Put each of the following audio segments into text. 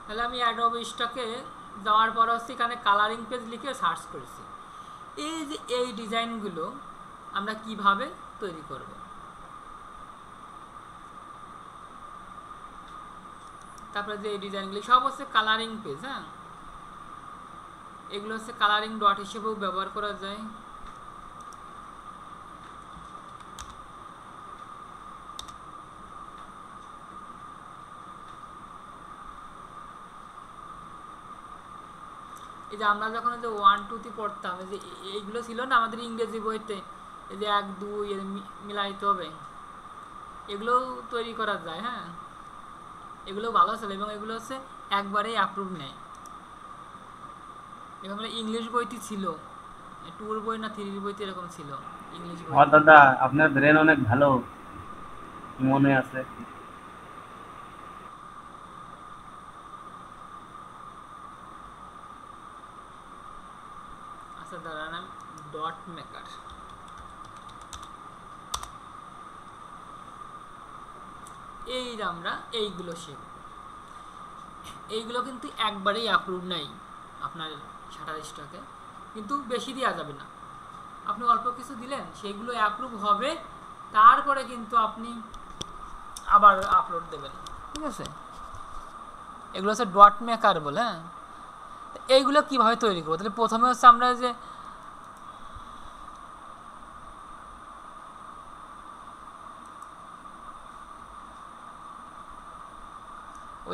তাহলে আমি অ্যাডোবি স্টকে যাওয়ার পর হচ্ছে এখানে কালারিং পেজ লিখে সার্চ করেছি। এই যে এই ডিজাইনগুলো আমরা কিভাবে তৈরি করব, তারপরে যে এই ডিজাইনগুলি সব হচ্ছে কালারিং পেজ। হ্যাঁ, এগুলো হচ্ছে কালারিং ডট হিসেবেও ব্যবহার করা যায়। এই যে আমরা যখন যে 1 2 3 পড়তাম, এই যে এইগুলো ছিল না আমাদের ইংরেজি বইতে, এই যে 1 2 মিলাইতে হবে, এগুলো তৈরি করা যায়। হ্যাঁ, এগুলো ভালো চলে এবং এগুলো হচ্ছে একবারেই অ্যাপ্রুভ নেয়। এগুলো ইংলিশ বইটি ছিল, 2 বই না 3 বইতে এরকম ছিল ইংলিশ বই। দাদা আপনার ব্রেন অনেক ভালো, মনে আছে। আচ্ছা দাঁড়ান, আমি ডট মেকার, এই যে আমরা এইগুলো শিখব। এইগুলো কিন্তু একবারেই অ্যাপ্রুভ নাই আপনার শাটার স্টকে, কিন্তু বেশি দেওয়া যাবে না। আপনি অল্প কিছু দিলেন, সেগুলো অ্যাপ্রুভ হবে, তারপরে কিন্তু আপনি আবার আপলোড দেবেন। ঠিক আছে, এগুলো হচ্ছে ডট মেকার বলে। হ্যাঁ, এইগুলো কীভাবে তৈরি করবো? তাহলে প্রথমে হচ্ছে আমরা যে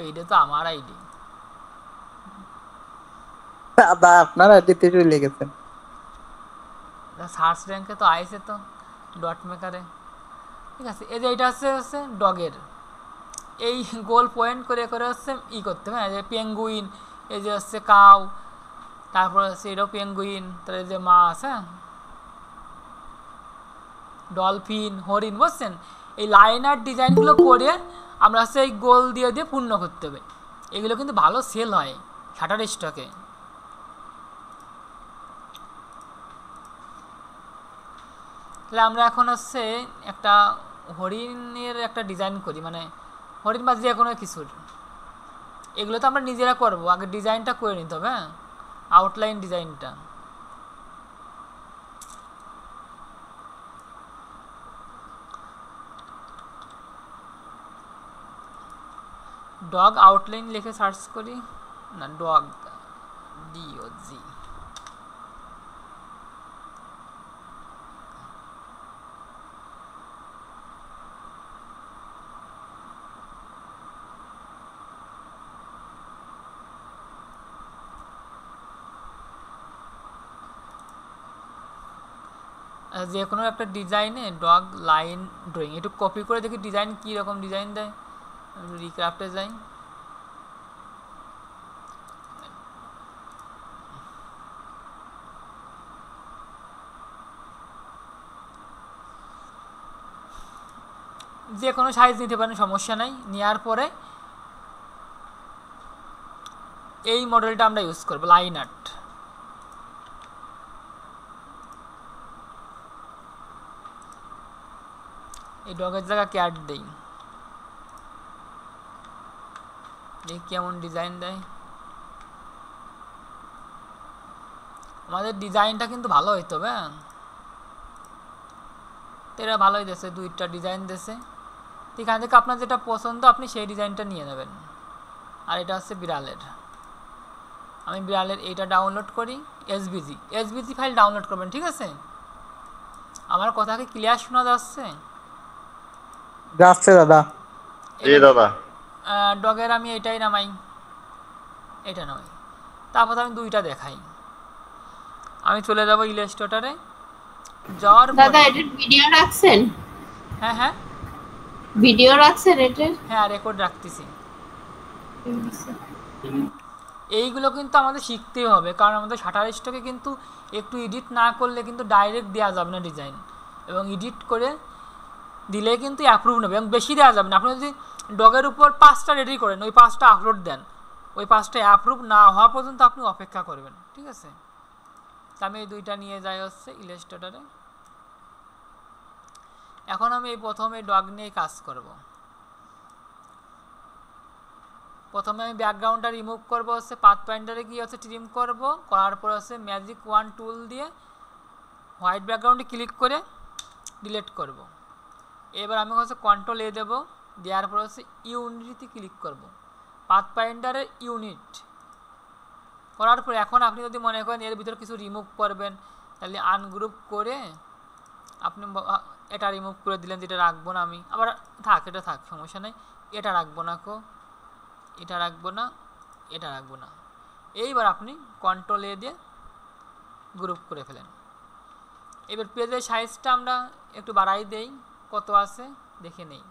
এইটা তো আমার আইডি, দাদা আপনার আইডিতে চলে গেছেন। সার্চ র্যাঙ্কে তো আইছে তো ডট মেকারে। ঠিক আছে, এই যে এটা হচ্ছে ডগের, এই গোল পয়েন্ট করে করে হচ্ছে করতে হবে। যে পেঙ্গুইন, এই যে হচ্ছে কাউ, তারপর হচ্ছে এটাও পেঙ্গুইন, তারপরে যে মাছ, হ্যাঁ, ডলফিন, হরিণ, বুঝছেন? এই লাইনার ডিজাইনগুলো করে আমরা হচ্ছে এই গোল দিয়ে দিয়ে পূর্ণ করতে হবে। এগুলো কিন্তু ভালো সেল হয় শাটার স্টকে। তাহলে আমরা এখন হচ্ছে একটা হরিণের একটা ডিজাইন করি, মানে হরিণ বা যে কোনো কিছুর। এগুলো তো আমরা নিজেরা করব, আগে ডিজাইনটা করে নিতে হবে। হ্যাঁ, আউটলাইন ডিজাইনটা, ডগ আউটলাইন লিখে সার্চ করি, না ডগ DOG। যে কোনো একটা ডিজাইনে ডগ লাইন ড্রয়িং একটু কপি করে দেখি ডিজাইন কী রকম ডিজাইন দেয়। রিক্রাফটে যাই, যে কোনো সাইজ নিতে পারেন, সমস্যা নাই। নেওয়ার পরে এই মডেলটা আমরা ইউজ করবো, লাইন আর্ট। এই ডগের জায়গা ক্যাট দেই, দেখি কেমন ডিজাইন দেয়। আমাদের ডিজাইনটা কিন্তু ভালো হইতে হবে। হ্যাঁ, এরা ভালোই দিয়েছে, 2টা ডিজাইন দিয়েছে। এখান থেকে আপনার যেটা পছন্দ আপনি সেই ডিজাইনটা নিয়ে নেবেন। আর এটা হচ্ছে বিড়ালের, আমি বিড়ালের এইটা ডাউনলোড করি, এসবিজি ফাইল ডাউনলোড করবেন। ঠিক আছে, আমার কথা কি ক্লিয়ার শোনা যাচ্ছে? যাচ্ছে দাদা। ডগের আমি এটাই নামাই, এটা নামাই, তারপর আমি 2টা দেখাই। আমি চলে যাব ইলাস্ট্রেটরে, যাওয়ার দাদা পরে এটার ভিডিও রাখছেন? হ্যাঁ হ্যাঁ ভিডিও রাখছেন এটার? হ্যাঁ, রেকর্ড রাখতেছি। এইগুলো কিন্তু আমাদের শিখতেই হবে, কারণ আমাদের শাটার স্টকে কিন্তু একটু এডিট না করলে কিন্তু ডাইরেক্ট দেওয়া যাবে না ডিজাইন, এবং এডিট করে দিলে কিন্তু অ্যাপ্রুভ নেবে, এবং বেশি দেওয়া যাবে না। আপনি যদি ডগের উপর 5টা রেডি করেন, ওই 5টা আপলোড দেন, ওই 5টা অ্যাপ্রুভ না হওয়া পর্যন্ত আপনি অপেক্ষা করবেন। ঠিক আছে, তা আমি এই 2টা নিয়ে যাই হচ্ছে ইলাস্ট্রেটরে। এখন আমি এই প্রথমে ডগ নিয়ে কাজ করব। প্রথমে আমি ব্যাকগ্রাউন্ডটা রিমুভ করব, হচ্ছে পাথ পয়েন্টারে গিয়ে হচ্ছে ট্রিম করব, করার পর হচ্ছে ম্যাজিক 1 টুল দিয়ে হোয়াইট ব্যাকগ্রাউন্ডে ক্লিক করে ডিলিট করব। এবার আমি হচ্ছে কন্ট্রোল এ দেব, দেওয়ার পর হচ্ছে ইউনিটিতে ক্লিক করব, পাথ পয়েন্টারের ইউনিট করার পর এখন আপনি যদি মনে করেন এর ভিতরে কিছু রিমুভ করবেন, তাহলে আনগ্রুপ করে আপনি এটা রিমুভ করে দিলেন, যেটা রাখবো না আমি, আবার থাক, এটা থাক, সমস্যা নেই, এটা রাখবো না, এটা রাখবো না, এটা রাখবো না। এইবার আপনি কন্ট্রোল এ দিয়ে গ্রুপ করে ফেলেন। এবার পেজের সাইজটা আমরা একটু বাড়াই দেই, কত আছে দেখে নেই,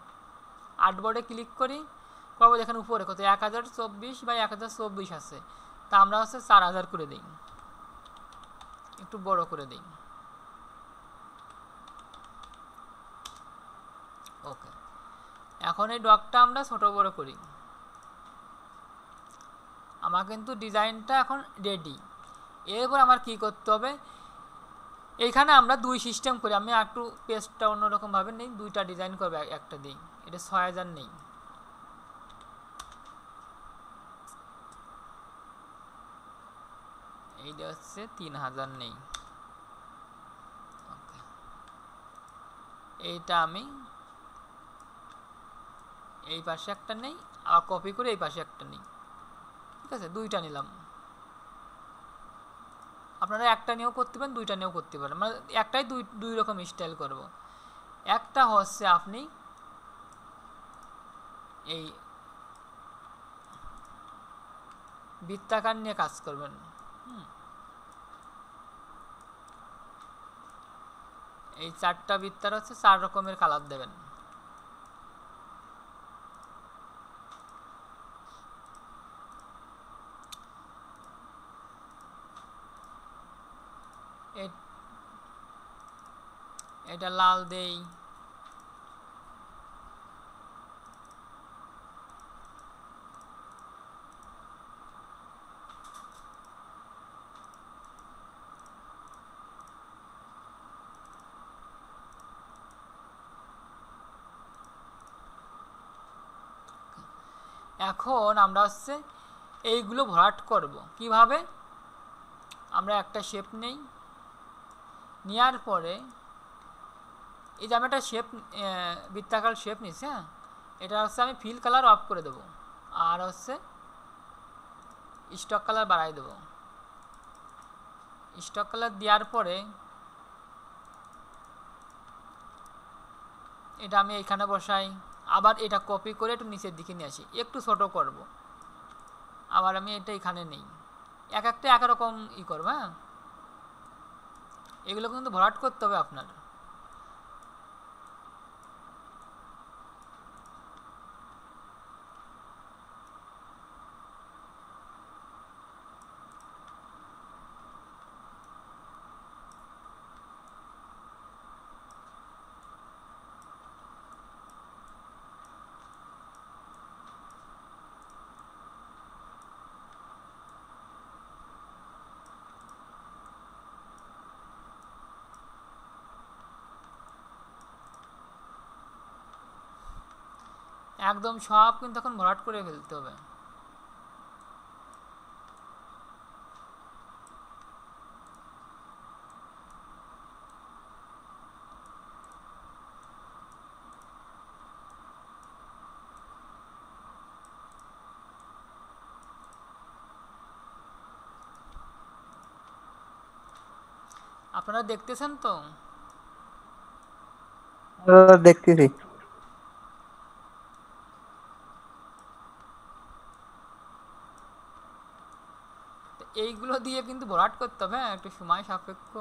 আর্টবোর্ডে ক্লিক করি, করবো দেখেন উপরে কত 1024 বাই 1024 আছে, তা আমরা হচ্ছে 4000 করে দিই, একটু বড় করে দিই। ওকে, এখন এই ডগটা আমরা ছোট বড় করি। আমার কিন্তু ডিজাইনটা এখন রেডি। এরপর আমার কি করতে হবে, এইখানে আমরা দুই সিস্টেম করি, আমি একটু পেজটা অন্যরকমভাবে নেই, দুইটা ডিজাইন করবে, একটা দিই, এটা 6000 নেই, এইটা হচ্ছে 3000 নেই, ওকে, এইটা আমি এই পাশে একটা নেই, আবার কপি করে এই পাশে একটা নেই, ঠিক আছে, দুইটা নিলাম। আপনারা একটা নিয়েও করতে পারেন, দুইটা নিয়েও করতে পারেন, মানে একটাই দুই রকম স্টাইল করব। একটা হচ্ছে আপনি এই বৃত্তাকার নিয়ে কাজ করবেন, এই 4টা বৃত্তার হচ্ছে 4 রকমের কালার দেবেন। এটা লাল দেই, এখন আমরা হচ্ছে এইগুলো ভরাট করব কিভাবে, আমরা একটা শেপ নেই, নেওয়ার পরে এই যে আমি একটা শেপ বৃত্তাকার শেপ নিচ্ছি, হ্যাঁ, এটা হচ্ছে আমি ফিল কালার অফ করে দেবো, আর হচ্ছে স্টক কালার বাড়াই দেবো। স্টক কালার দেওয়ার পরে এটা আমি এখানে বসাই, আবার এটা কপি করে একটু নিচের দিকে নিয়ে আসি, একটু ছোট করব, আবার আমি এটা এখানে নেই, এক একটা একরকম করবো, হ্যাঁ, এগুলো কিন্তু ভরাট করতে হবে আপনার। একদম সব কিন্তু এখন ভরাট করে ফেলতে হবে। আপনারা দেখতেছেন তো? দেখতেছি। এইগুলো দিয়ে কিন্তু ভরাট করতে হবে, হ্যাঁ, একটু সময় সাপেক্ষ।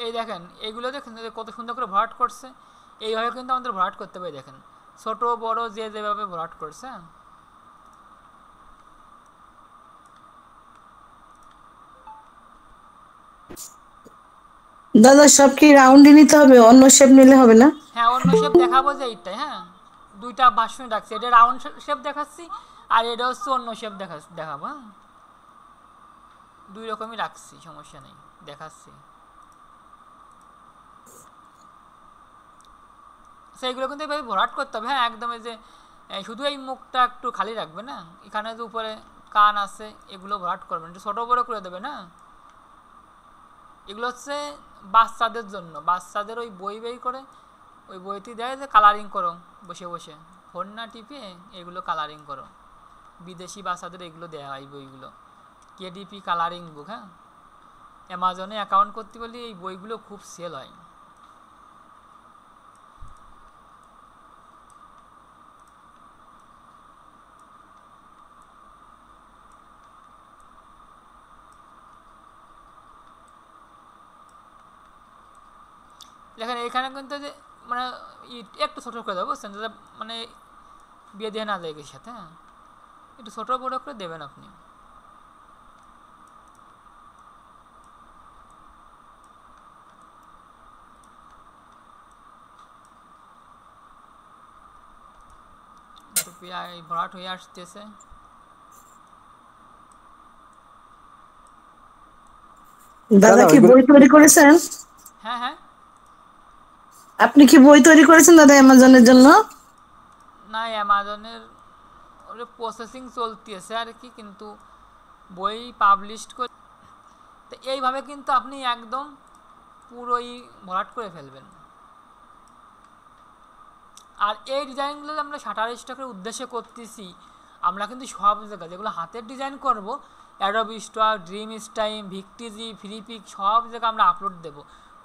এই দেখেন এইগুলো দেখেন কত সুন্দর করে ভরাট করছে, এইভাবে কিন্তু আমাদের ভরাট করতে হবে। দেখেন ছোট বড় যে যেভাবে ভরাট করছে, দাদা সব কি রাউন্ডই নিতে হবে, অন্য শেপ নিলে হবে না? হ্যাঁ, অন্য শেপ দেখাবো যে এইটাই। হ্যাঁ, দুইটা ভার্সন রাখছি, এটা রাউন্ড শেপ দেখাচ্ছি আর এটা হচ্ছে অন্য শেপ দেখাবো। হ্যাঁ, দুই রকমই রাখছি, সমস্যা নেই, দেখাচ্ছি। সেইগুলো কিন্তু এভাবে ভরাট করতে হবে। হ্যাঁ, একদম এই যে শুধু এই মুখটা একটু খালি রাখবে না, এখানে যে উপরে কান আছে এগুলো ভরাট করবেন, একটু ছোটো বড়ো করে দেবে না। এগুলো হচ্ছে বাচ্চাদের জন্য, বাচ্চাদের ওই বই বের করে ওই বইটি দেয় যে কালারিং করো বসে বসে, ফোন না টিপে এগুলো কালারিং করো। বিদেশি বাচ্চাদের এগুলো দেওয়া হয় বইগুলো, কেডিপি কালারিং বুক। হ্যাঁ, অ্যামাজনে অ্যাকাউন্ট করতে বলি এই বইগুলো খুব সেল হয়। দেখেন এখানে কিন্তু যে মানে একটু ছোটো করে দেবো, বুঝছেন, যাতে মানে বিয়ে দিয়ে না যায় এর সাথে। হ্যাঁ, একটু ছোটো বড়ো করে দেবেন আপনি। ভরাট হয়ে আসতেছে। দাদা কি ওইগুলো বই তৈরি করেছেন? হ্যাঁ হ্যাঁ, আপনি কি বই তৈরি করেছেন দাদা অ্যামাজনের জন্য? না অ্যামাজনের ওটা প্রসেসিং চলতেছে আর কি, কিন্তু বই পাবলিশ করে তো এইভাবে কিন্তু আপনি একদম পুরোই ভরাট করে ফেলবেন। আর এই ডিজাইনগুলো আমরা শাটার স্টকের উদ্দেশ্যে করতেছি, আমরা কিন্তু সব জায়গায় যেগুলো হাতের ডিজাইন করব, Adobe stock, dream time, ভিক্টিজি, Freepik সব জায়গায় আমরা আপলোড দেব।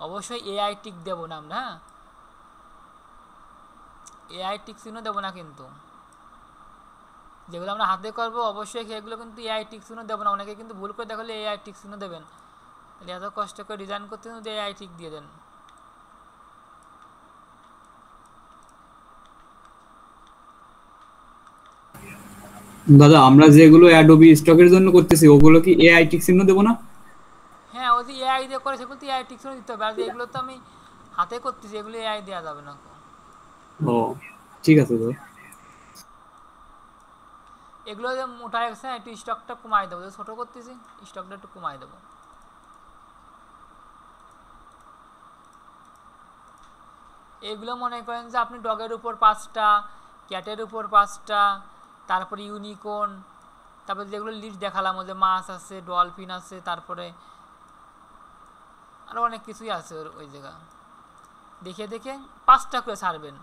অবশ্যই এআই টিক দেবো না আমরা। হ্যাঁ, এআই টিক চিহ্ন দেবো না কিন্তু। যেগুলো আমরা হাতে করবো অবশ্যই সেগুলো কিন্তু এআই টিক চিহ্ন দেবো না। অনেকে কিন্তু ভুল করে দেখালে এআই টিক চিহ্ন দেবেন, তাহলে এত কষ্ট করে ডিজাইন করতে কিন্তু এআই টিক দিয়ে দেন। দাদা আমরা যেগুলো অ্যাডোবি স্টকের জন্য করতেছি ওগুলো কি এআই টিক চিহ্ন দেবো না? হ্যাঁ, ওই যে এআই দিয়ে করে সেগুলো তো এআই টিক চিহ্ন দিতে হবে। আর এগুলো তো আমি হাতে করতেছি, এগুলো এআই দেওয়া যাবে না। ও ঠিক আছে দাদা। এগুলো যে মোটা গেছে একটু স্টকটা কমাই দেবো, ছোটো করতেছি স্টকটা একটু কমাই দেবো। এগুলো মনে করেন যে আপনি ডগের উপর 5টা, ক্যাটের উপর 5টা, তারপরে ইউনিকর্ন, তারপরে যেগুলো লিস্ট দেখালাম ওই যে মাছ আছে, ডলফিন আছে, তারপরে আরও অনেক কিছুই আছে ওই জায়গা। দেখে দেখে 5টা করে ছাড়বেন,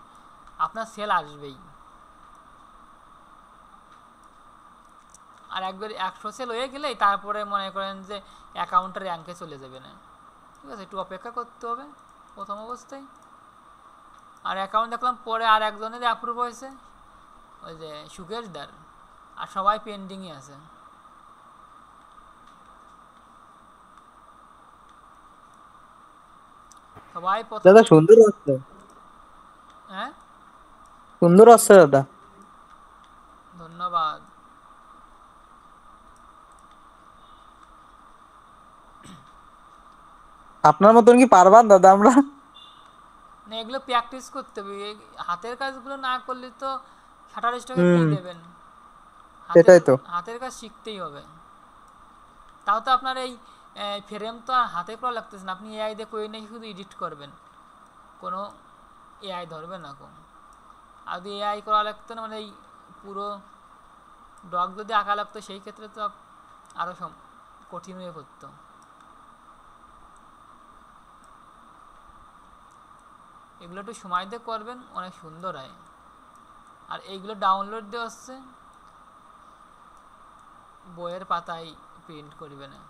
আপনার সেল আসবেই। আর একবার 100 সেল হয়ে গেলেই তারপরে মনে করেন যে অ্যাকাউন্টের র্যাঙ্কে চলে যাবে না। ঠিক আছে, একটু অপেক্ষা করতে হবে প্রথম অবস্থায়। আর অ্যাকাউন্ট দেখলাম পরে আর একজনের অ্যাপ্রুভ হয়েছে, ওই যে সুকেশদার, আর সবাই পেন্ডিংয়ে আছে। সবাই প্রথম। দাদা সুন্দর হচ্ছে, হ্যাঁ, সুন্দর হচ্ছে দাদা। ধন্যবাদ। আপনার মতন কি পারবান দাদা আমরা? না, এগুলো প্র্যাকটিস করতে হবে। এই হাতের কাজগুলো না করলে তো শাটার স্টকে কী হুম, দেবেন? সেটাই তো। হাতের কাজ শিখতেই হবে। তাও তো আপনার এই ফ্রেম তো আর হাতে করা লাগতেছে না, আপনি এআই দিয়ে করে নিয়ে শুধু এডিট করবেন, কোনো এআই ধরবে না কোন। আর যদি এআই করা লাগতো না, মানে এই পুরো ডগ যদি আঁকা লাগতো সেই ক্ষেত্রে তো আরও কঠিন হয়ে পড়তো। এগুলো একটু সময় দিয়ে করবেন, অনেক সুন্দর হয়। আর এইগুলো ডাউনলোড দিয়ে হচ্ছে বইয়ের পাতায় প্রিন্ট করবে না।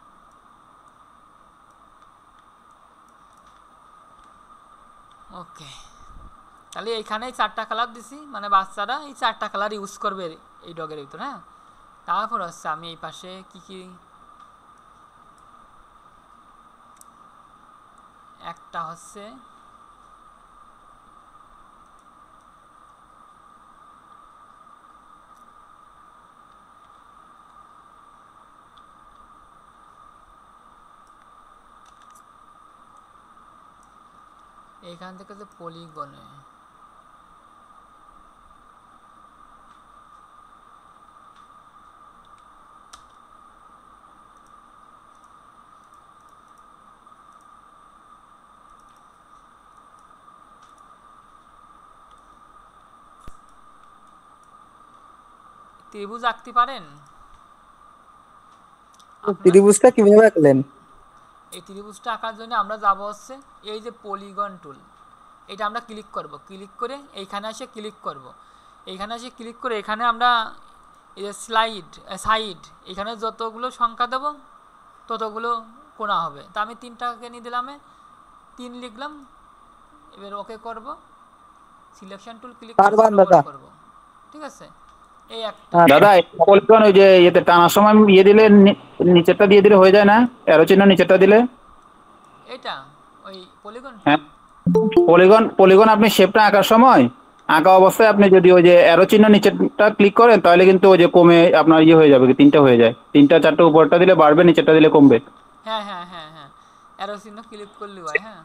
ওকে, তাহলে এইখানেই 4টা কালার দিছি, মানে বাচ্চারা এই 4টা কালার ইউজ করবে এই ডগের ভিতরে। হ্যাঁ, তারপর হচ্ছে আমি এই পাশে কি কি একটা হচ্ছে এইখান থেকে যে পলিগনে ত্রিভুজ আঁকতে পারেন? ত্রিভুজটা কিভাবে আঁকলেন? এই ত্রিভুজটা আঁকার জন্য আমরা যাব হচ্ছে এই যে পলিগন টুল, এটা আমরা ক্লিক করব, ক্লিক করে এইখানে এসে ক্লিক করব, এইখানে এসে ক্লিক করে এখানে আমরা এই যে সাইড এখানে যতগুলো সংখ্যা দেব ততগুলো কোণা হবে। তা আমি 3টাকে নিয়ে দিলাম, 3 লিখলাম, এবার ওকে করব, সিলেকশন টুল ক্লিক পারবেন দাদা। করব, ঠিক আছে। এই একটা দাদা পলিগন ওই যে ইয়েতে টানার সময় দিলে নিচেরটা দিয়ে দিলে হয়ে যায় না? অ্যারো চিহ্ন নিচেরটা দিলে? এটা ওই পলিগন হ্যাঁ, পলিগন আপনি শেপটা আঁকার সময় আঁকা অবস্থায় আপনি যদি ওই যে অ্যারো চিহ্ন নিচেরটা ক্লিক করেন তাহলে কিন্তু ওই যে কমে আপনার হয়ে যাবে, 3টা হয়ে যায়, 3টা 4টা উপরটা দিলে বাড়বে, নিচেরটা দিলে কমবে। হ্যাঁ হ্যাঁ হ্যাঁ হ্যাঁ, অ্যারো চিহ্ন ক্লিক করলে হয়। হ্যাঁ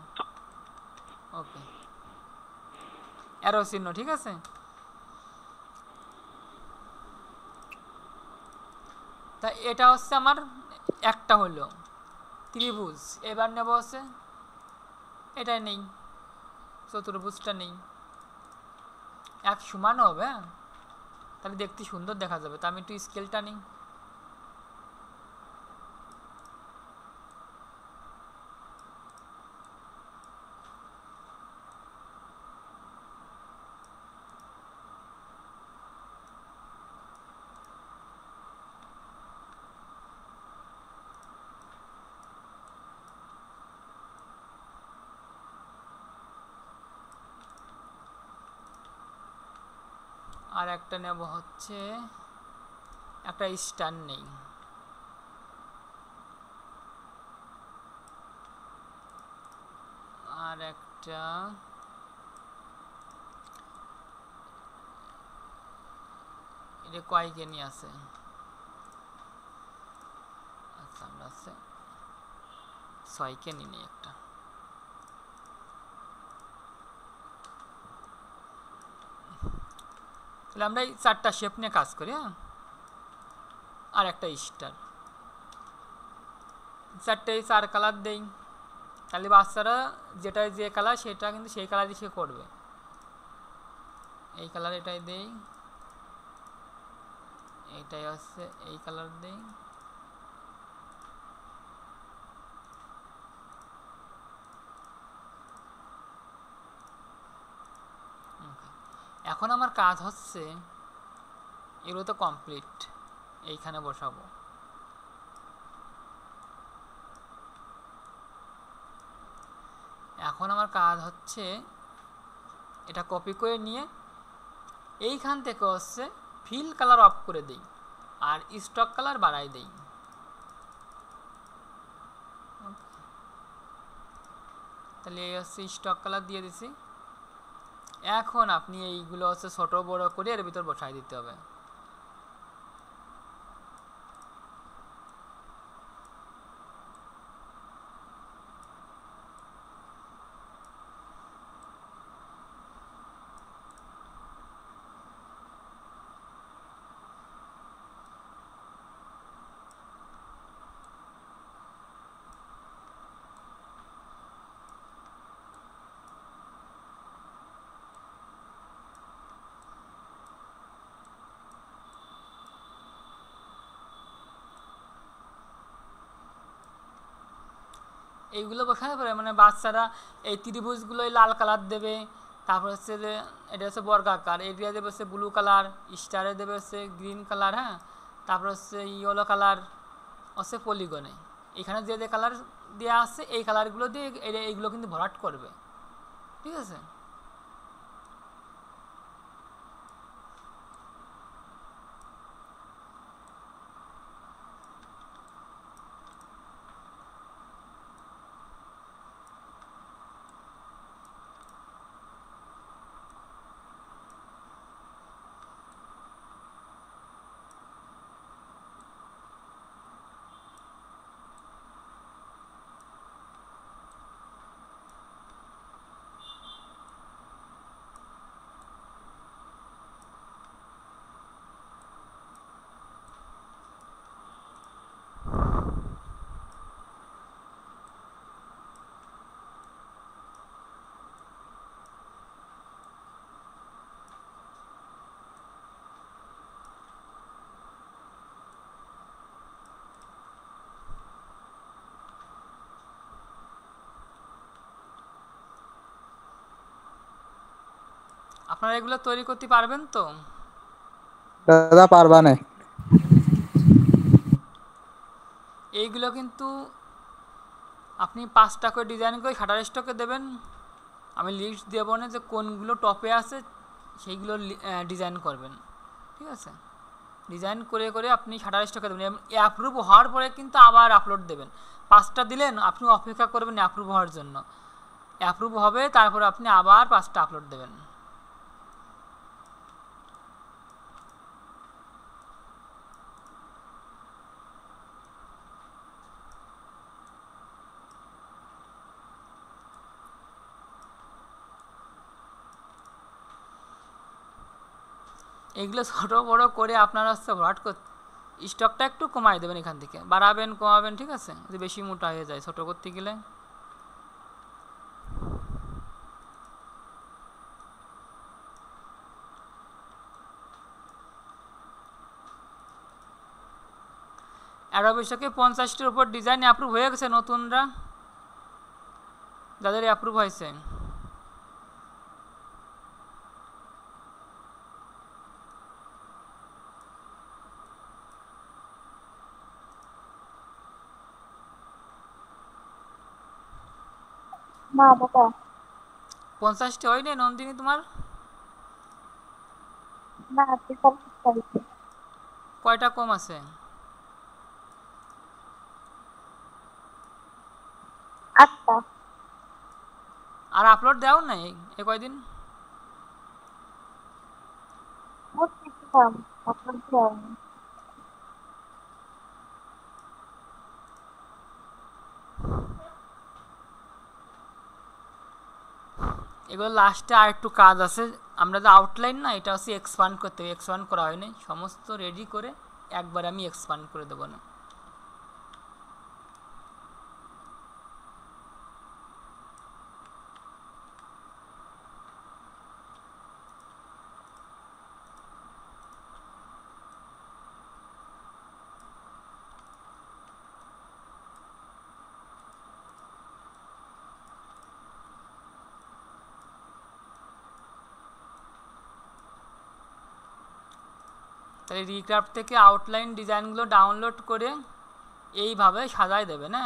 ওকে, অ্যারো চিহ্ন, ঠিক আছে। তা এটা হচ্ছে আমার একটা হলো ত্রিভুজ। এবার নেব হচ্ছে এটা নেই, চতুর্ভুজটা নেই, এক সমান হবে, হ্যাঁ তাহলে দেখতে সুন্দর দেখা যাবে। তা আমি একটু স্কেলটা নিই, আর একটা নেব হচ্ছে একটা স্টার নেই, আর একটা এটা কয়কে নিয়ে আছে, আচ্ছা আমরা আছে 6কে নিই একটা। তাহলে আমরা এই 4টা শেপ নিয়ে কাজ করি। হ্যাঁ, আর একটা স্টার, 4টেই 4 কালার দেই, তাহলে বাচ্চারা যেটা যে কালার সেটা কিন্তু সেই কালারই সে করবে। এই কালার এটাই দেই, এইটাই হচ্ছে এই কালার দেই, এখন আমার কাজ হচ্ছে এগুলো তো কমপ্লিট, এইখানে বসাবো। এখন আমার কাজ হচ্ছে এটা কপি করে নিয়ে এইখান থেকে হচ্ছে ফিল কালার অফ করে দেই আর স্টক কালার বাড়াই দেই। তাহলে এই হচ্ছে স্টক কালার দিয়ে দিছি। এখন আপনি এইগুলো হচ্ছে ছোট বড় করে এর ভিতর বসাই দিতে হবে। এইগুলো বসানোর পরে মানে বাচ্চারা এই ত্রিভুজগুলোই লাল কালার দেবে, তারপর হচ্ছে যে এটা হচ্ছে বর্গাকার, এরিয়া দেবে হচ্ছে ব্লু কালার, স্টারে দেবে হচ্ছে গ্রিন কালার, হ্যাঁ তারপর হচ্ছে ইয়েলো কালার হচ্ছে পলিগনে। এখানে যে যে কালার দেওয়া আছে এই কালারগুলো দিয়ে এইগুলো কিন্তু ভরাট করবে, ঠিক আছে। আপনারা এগুলো তৈরি করতে পারবেন তো? দাদা পারবা না। এইগুলো কিন্তু আপনি 5টা করে ডিজাইন করে শাটার স্টকে দেবেন। আমি লিস্ট দেবো না যে কোনগুলো টপে আছে, সেইগুলো ডিজাইন করবেন, ঠিক আছে? ডিজাইন করে করে আপনি শাটার স্টকে দেবেন এবং অ্যাপ্রুভ হওয়ার পরে কিন্তু আবার আপলোড দেবেন। 5টা দিলেন, আপনি অপেক্ষা করবেন অ্যাপ্রুভ হওয়ার জন্য। অ্যাপ্রুভ হবে, তারপরে আপনি আবার 5টা আপলোড দেবেন। এগুলো ছোটো বড়ো করে আপনারা হচ্ছে ভরাট করতে, স্টকটা একটু কমাই দেবেন, এখান থেকে বাড়াবেন কমাবেন, ঠিক আছে? যদি বেশি মোটা হয়ে যায় ছোটো করতে গেলে। অ্যাডোবি স্টকে 50টার উপর ডিজাইন অ্যাপ্রুভ হয়ে গেছে নতুনরা, যাদের অ্যাপ্রুভ হয়েছে। না দাদা 50টা হয় নাই নন্দিনী তোমার? না, 43 তারিখে কয়টা কম আছে? 8টা। আর আপলোড দেও নাই এ কয়দিন? বুঝতেছিলাম আপনার কি হবে। এগুলো লাস্টে আর একটু কাজ আছে। আমরা যে আউটলাইন না, এটা হচ্ছে এক্সপান্ড করতে হবে, এক্সপান্ড করা হয়নি, সমস্ত রেডি করে একবার আমি এক্সপান্ড করে দেবো না। তাহলে রিক্রাফট থেকে আউটলাইন ডিজাইনগুলো ডাউনলোড করে এইভাবে সাজায় দেবে না।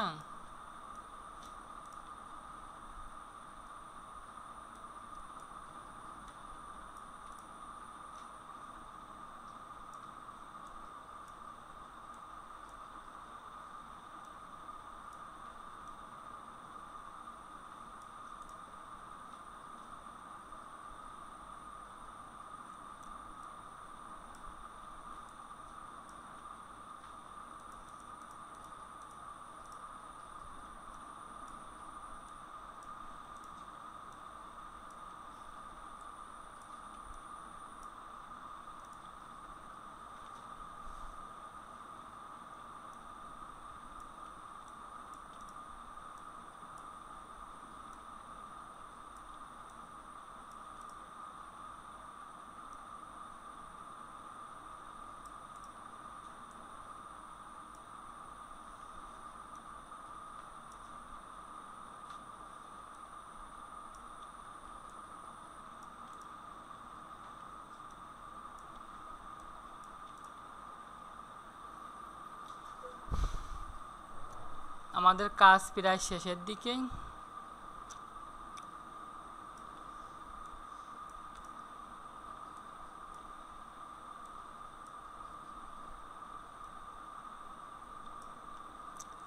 আমাদের কাজ প্রায় শেষের দিকেই।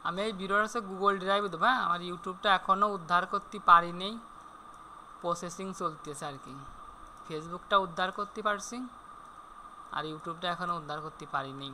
আমি এই ভিডিওটা হচ্ছে গুগল ড্রাইভে দেবো। হ্যাঁ, আমার ইউটিউবটা এখনও উদ্ধার করতে পারিনি, প্রসেসিং চলতেছে আর কি। ফেসবুকটা উদ্ধার করতে পারছি, আর ইউটিউবটা এখনও উদ্ধার করতে পারিনি।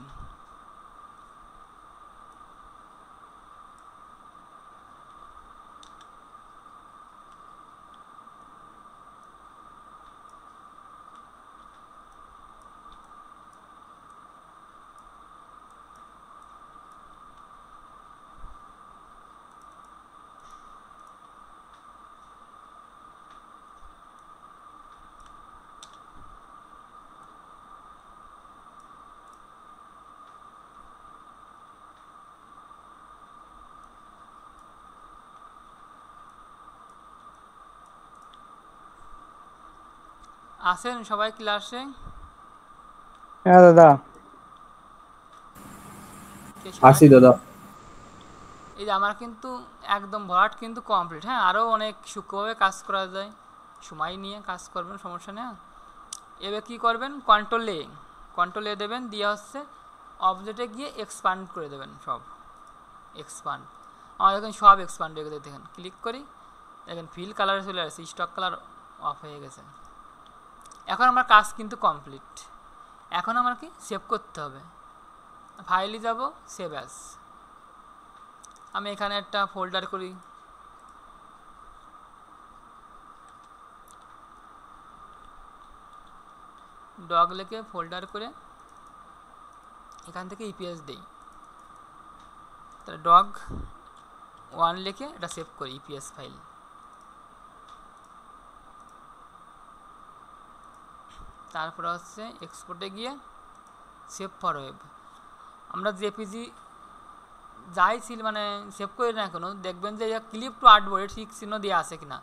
আছেন সবাই ক্লাসে? হ্যাঁ দাদা। কে সবাই? আসি দাদা। এই যে আমার কিন্তু একদম ভরাট কিন্তু কমপ্লিট। হ্যাঁ, আরও অনেক সূক্ষ্মভাবে কাজ করা যায়, সময় নিয়ে কাজ করবেন, সমস্যা নেই। এবার কী করবেন, কন্ট্রোল এ দেবেন, দিয়ে হচ্ছে অবজেক্টে গিয়ে এক্সপান্ড করে দেবেন, সব এক্সপান্ড। আমার এখন সব এক্সপান্ড হয়ে গেছে, দেখেন ক্লিক করি, দেখেন ফিল কালারে চলে আসছে, স্টক কালার অফ হয়ে গেছে। এখন আমার কাজ কিন্তু কমপ্লিট। এখন আমার কি সেভ করতে হবে, ফাইলে যাব, সেভ অ্যাজ। আমি এখানে একটা ফোল্ডার করি, ডগ লিখে ফোল্ডার করে এখান থেকে ইপিএস দিই, তাহলে ডগ 1 লিখে এটা সেভ করি ইপিএস ফাইল। তারপরে হচ্ছে এক্সপোর্টে গিয়ে সেভ ফর ওয়েব। আমরা জেপিজি যাই ছিল মানে সেভ করি না এখনও, দেখবেন যে ক্লিপ টু আর্টবোর্ডে টিক চিহ্ন দেওয়া আছে কিনা।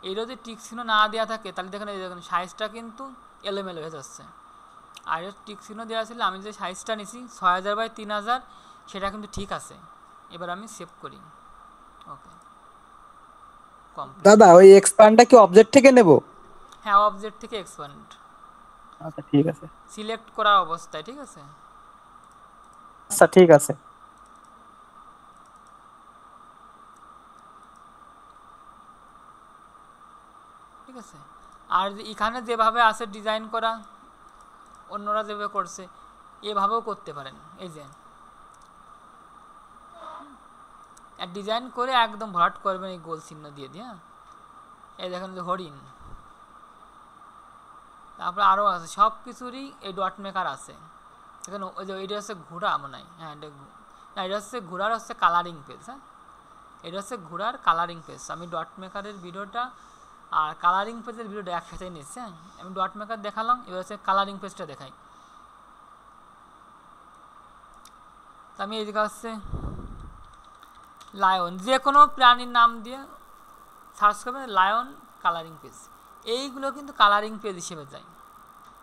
এরও যদি টিক চিহ্ন না দেওয়া থাকে তাহলে দেখেন এই দেখেন সাইজটা কিন্তু এলোমেলো হয়ে যাচ্ছে। আর এর টিক চিহ্ন দেওয়া ছিল, আমি যে সাইজটা নিছি 6000x3000 সেটা কিন্তু ঠিক আছে। এবার আমি সেভ করি, ওকে কমপ্লিট। দাদা ওই এক্সপ্যান্ডটা কি অবজেক্ট থেকে নেব? হ্যাঁ, অবজেক্ট থেকে এক্সপ্যান্ড আচ্ছা ঠিক আছে। সিলেক্ট করা অবস্থায়, ঠিক আছে। আচ্ছা ঠিক আছে। ঠিক আছে। আর এখানে যেভাবে আছে ডিজাইন করা, অন্যরা যেভাবে করছে এভাবেও করতে পারেন। এই যে ডিজাইন করে একদম ভরাট করবেন এই গোল চিহ্ন দিয়ে দিয়ে। হ্যাঁ, এই দেখেন যে হরিণ, তারপরে আরও আছে, সব কিছুরই এই ডট মেকার আছে। এখানে ওই যে এটা হচ্ছে ঘোড়া মনে হয়, হ্যাঁ এটা হচ্ছে ঘোড়ার হচ্ছে কালারিং পেজ। হ্যাঁ, এটা হচ্ছে ঘোড়ার কালারিং পেজ। আমি ডট মেকারের ভিডিওটা আর কালারিং পেজের ভিডিওটা একসাথে নিচ্ছি। হ্যাঁ, আমি ডট মেকার দেখালাম, এবার হচ্ছে কালারিং পেজটা দেখাই। তো আমি এইদিকে হচ্ছে লায়ন, যে কোনো প্রাণীর নাম দিয়ে সার্চ করবেন, লায়ন কালারিং পেজ। এইগুলো কিন্তু কালারিং পেজ হিসেবে যায়,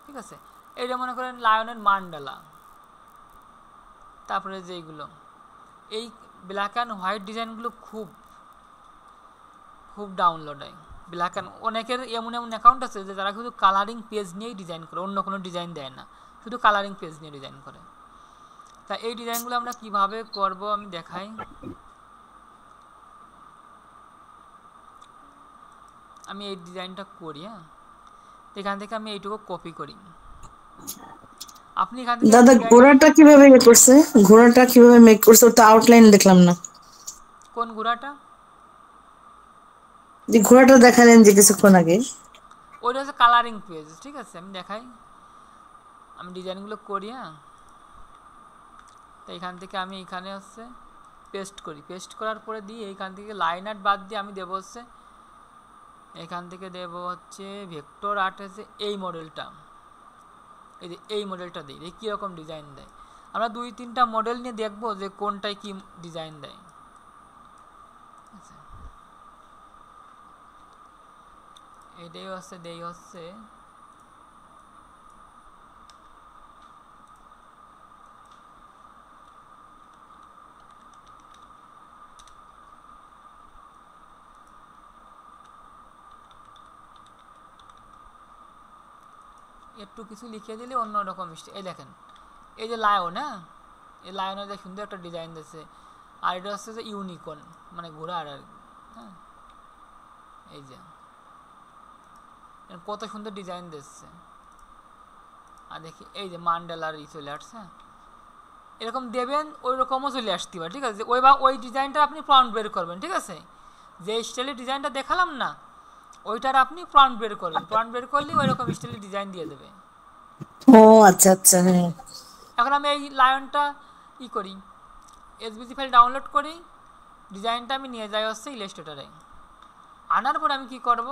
ঠিক আছে। এইটা মনে করেন লায়নের মান্ডালা। তারপরে যেইগুলো এই ব্ল্যাক অ্যান্ড হোয়াইট ডিজাইনগুলো খুব খুব ডাউনলোড হয়। ব্ল্যাক অ্যান্ড অনেকের এমন এমন অ্যাকাউন্ট আছে যে যারা শুধু কালারিং পেজ নিয়েই ডিজাইন করে, অন্য কোনো ডিজাইন দেয় না, শুধু কালারিং পেজ নিয়ে ডিজাইন করে। তা এই ডিজাইনগুলো আমরা কিভাবে করব আমি দেখাই। আমি এই ডিজাইনটা করি। হ্যাঁ, এখান থেকে আমি এইটুকু কপি করি। আপনি এখান থেকে দাদা ঘোড়াটা কিভাবে ইয়ে করছে? ঘোড়াটা কিভাবে মেক করছে? ওটা আউটলাইন দেখলাম না। কোন ঘোড়াটা? যে ঘোড়াটা দেখালেন যে কিছুক্ষণ আগে। ওইটা হচ্ছে কালারিং পেজ, ঠিক আছে। আমি দেখাই, আমি ডিজাইনগুলো করি। হ্যাঁ, তো এখান থেকে আমি এখানে হচ্ছে পেস্ট করি, পেস্ট করার পরে দিই এইখান থেকে লাইন আর্ট বাদ দিয়ে আমি দেবো হচ্ছে এখান থেকে দেবো হচ্ছে ভেক্টর আর্ট হচ্ছে এই মডেলটা, এই যে এই মডেলটা দিই, এই কীরকম ডিজাইন দেয়। আমরা 2-3টা মডেল নিয়ে দেখবো যে কোনটায় কি ডিজাইন দেয়। এটাই হচ্ছে দেই হচ্ছে একটু কিছু লিখে দিলে অন্যরকম মিষ্টি। এই দেখেন এই যে লায়ন, হ্যাঁ এই লায়নের যে সুন্দর একটা ডিজাইন দিয়েছে। আর এটা হচ্ছে যে ইউনিকর্ন মানে ঘোড়া। আর হ্যাঁ, এই যে কত সুন্দর ডিজাইন দিচ্ছে। আর দেখি এই যে মান্ডালার চলে আসছে। এরকম দেবেন, ওই রকমও চলে আসতে পারে, ঠিক আছে। ওই ডিজাইনটা আপনি প্রম্পট বের করবেন, ঠিক আছে। যে স্টাইলের ডিজাইনটা দেখালাম না, ওইটার আপনি প্রম্পট বের করবেন, প্রম্পট বের করলে ওই রকম স্টাইলের ডিজাইন দিয়ে দেবে। ও আচ্ছা আচ্ছা, হ্যাঁ। এখন আমি এই লায়নটা ই করি, এসভিজি ফাইল ডাউনলোড করি, ডিজাইনটা আমি নিয়ে যাই হচ্ছে ইলাস্ট্রেটরে। আনার পর আমি কি করব,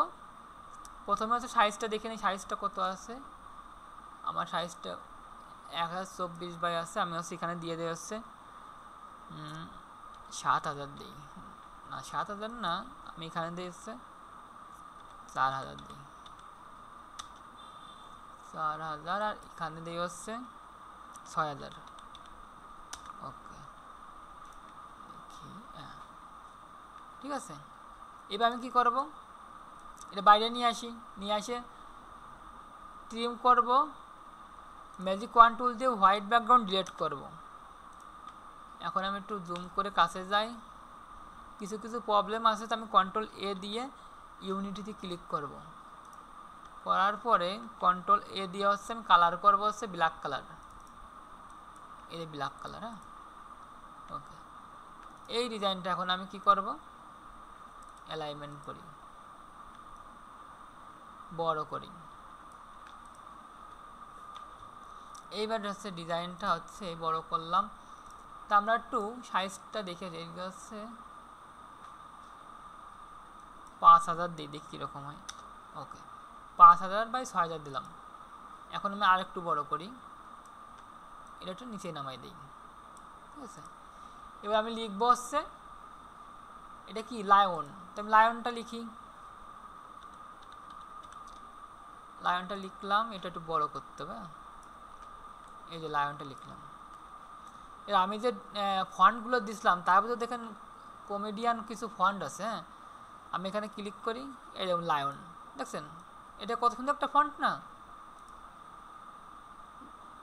প্রথমে হচ্ছে সাইজটা দেখে নিই, সাইজটা কত আছে। আমার সাইজটা 1024 আছে। আমি হচ্ছে এখানে দিয়ে দেওয়া হচ্ছে 7000 দিই না, 7000 না, আমি এখানে দিয়ে হচ্ছে 4000 দিই। 4000 আর এখানে দিয়ে হচ্ছে 6000। ওকে, দেখি, ঠিক আছে। এবার আমি কি করব, এটা বাইরে নিয়ে আসি, নিয়ে আসে ট্রিম করব, ম্যাজিক ওয়ান টুল দিয়ে হোয়াইট ব্যাকগ্রাউন্ড ডিলিট করব। এখন আমি একটু জুম করে কাছে যাই, কিছু কিছু প্রবলেম আছে, তো আমি কন্ট্রোল এ দিয়ে ইউনিটিতে ক্লিক করব। করার পরে কন্ট্রোল এ দিয়ে হচ্ছে আমি কালার করব হচ্ছে ব্ল্যাক কালার, এই ব্ল্যাক কালার। হ্যাঁ, ওকে। এই ডিজাইনটা এখন আমি কি করব, অ্যালাইনমেন্ট করি, বড় করি। এইবার হচ্ছে ডিজাইনটা হচ্ছে বড় করলাম। তা আমরা একটু সাইজটা দেখে দিই, হচ্ছে 5000 দিই, দেখি কীরকম হয়। ওকে, 5000 বাই 6000 দিলাম। এখন আমি আর একটু বড় করি, এটা একটু নিচে নামাই দিই, ঠিক আছে। এবার আমি লিখবো হচ্ছে এটা কি, লায়ন। তো আমি লায়নটা লিখি, লায়নটা লিখলাম, এটা একটু বড় করতে হবে। এই যে লায়নটা লিখলাম। এর আমি যে ফন্টগুলো দিছিলাম তার ভিতরে দেখেন কমেডিয়ান কিছু ফন্ট আছে। হ্যাঁ, আমি এখানে ক্লিক করি, এই যেমন লায়ন, দেখছেন এটা কত সুন্দর একটা ফন্ট না,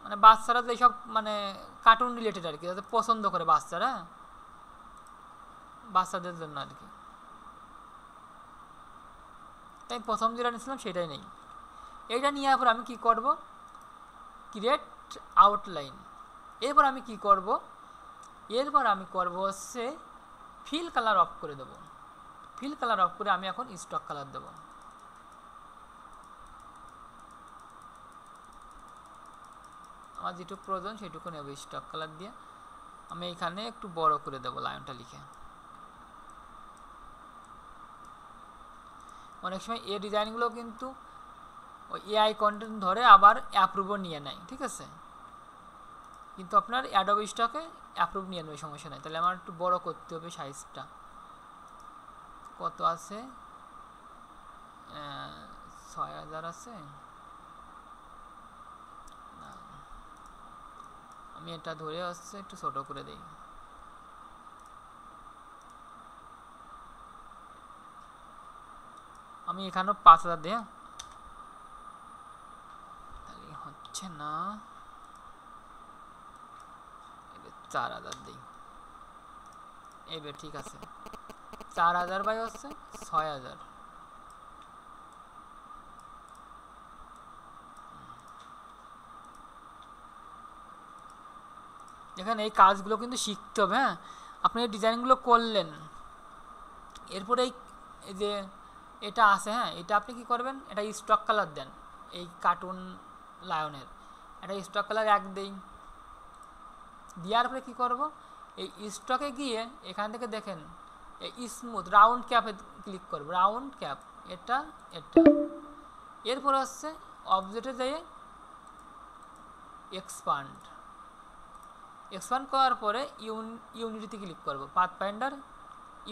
মানে বাচ্চারা যেসব মানে কার্টুন রিলেটেড আর কি, যাতে পছন্দ করে বাচ্চারা, বাচ্চাদের জন্য আর কি। তাই প্রথম যেটা নিয়েছিলাম সেটাই নেই। এইটা নেওয়ার পর আমি কি করব, ক্রিয়েট আউটলাইন। এরপর আমি কি করব, এরপর আমি করব হচ্ছে ফিল কালার অফ করে দেব। ফিল কালার অফ করে আমি এখন স্টক কালার দেব। আমার যেটুকু প্রয়োজন সেটুকু নেব স্টক কালার দিয়ে। আমি এখানে একটু বড় করে দেব লাইনটা লিখে। অনেক সময় এই ডিজাইনগুলো কিন্তু ওই এআই কন্টেন্ট ধরে আবার অ্যাপ্রুভও নিয়ে নেয়, ঠিক আছে। কিন্তু আপনার অ্যাডোবি স্টকে অ্যাপ্রুভ নিয়ে নেবে, সমস্যা নেই। তাহলে আমার একটু বড় করতে হবে সাইজটা, কত আছে, 6000 আছে না, আমি এটা ধরে আসছে একটু ছোট করে দেই। আমি এখানেও 5000 দিই, তাহলে হচ্ছে না, 4000 দিই। এবার ঠিক আছে, 4000 বাই হচ্ছে 6000। এখানে এই কাজগুলো কিন্তু শিখতে হবে। হ্যাঁ, আপনি এই ডিজাইনগুলো করলেন, এরপরে এই যে এটা আছে, হ্যাঁ এটা আপনি কি করবেন, এটা স্টক কালার দেন, এই কার্টুন লায়নের এটা স্টক কালার 1 দেই। দেওয়ার পরে কী করব, এই স্টকে গিয়ে এখান থেকে দেখেন এই স্মুথ রাউন্ড ক্যাপে ক্লিক করব, রাউন্ড ক্যাপ, এটা এটা। এরপর হচ্ছে অবজেক্টে যেয়ে এক্সপান্ড, এক্সপান্ড করার পরে ইউনিটিতে ক্লিক করব, পাথফাইন্ডার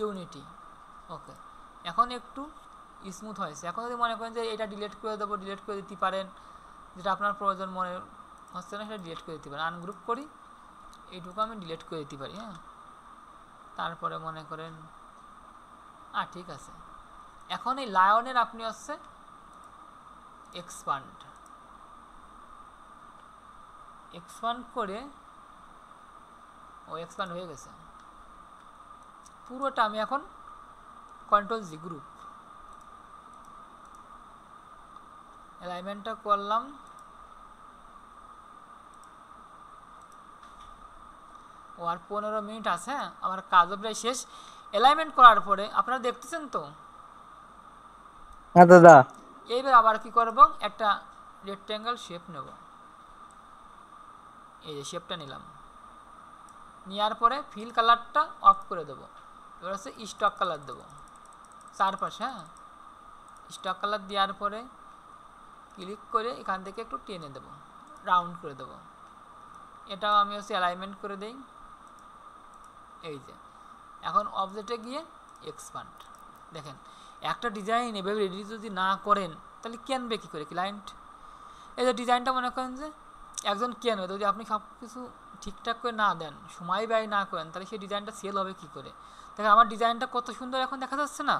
ইউনিটি। ওকে, এখন একটু স্মুথ হয়েছে। এখন যদি মনে করেন যে এটা ডিলিট করে দেবো, ডিলিট করে দিতে পারেন, যেটা আপনার প্রয়োজন মনে হচ্ছে না সেটা ডিলিট করে দিতে পারেন। আনগ্রুপ করি, এইটুকু আমি ডিলিট করে দিতে পারি। হ্যাঁ, তারপরে মনে করেন ঠিক আছে। এখন এই লায়নের আপনি হচ্ছে এক্সপান্ড, এক্সপান্ড করে এক্সপান্ড হয়ে গেছে পুরোটা। আমি এখন কন্ট্রোল জি গ্রুপ অ্যালাইনমেন্টটা করলাম। আর 15 মিনিট আছে, আমার কাজও প্রায় শেষ। অ্যালাইনমেন্ট করার পরে আপনারা দেখতেছেন তো, হ্যাঁ দাদা। এইবার আবার কি করব, একটা রেক্ট্যাঙ্গেল শেপ নেব, এই যে শেপটা নিলাম, নেওয়ার পরে ফিল কালারটা অফ করে দেব। এবার হচ্ছে স্টক কালার দেবো চারপাশে। হ্যাঁ, স্টক কালার দেওয়ার পরে ক্লিক করে এখান থেকে একটু টেনে দেব, রাউন্ড করে দেব। এটাও আমি হচ্ছে অ্যালাইনমেন্ট করে দেই। এই যে এখন অবজেক্টে গিয়ে এক্সপান্ড, দেখেন একটা ডিজাইন এভাবে রেডি যদি না করেন তাহলে কেনবে কী করে ক্লায়েন্ট। এই যে ডিজাইনটা মনে করেন যে একজন কেন, যদি আপনি সব কিছু ঠিকঠাক করে না দেন, সময় ব্যয় না করেন, তাহলে সেই ডিজাইনটা সেল হবে কী করে? দেখেন আমার ডিজাইনটা কত সুন্দর এখন দেখা যাচ্ছে না?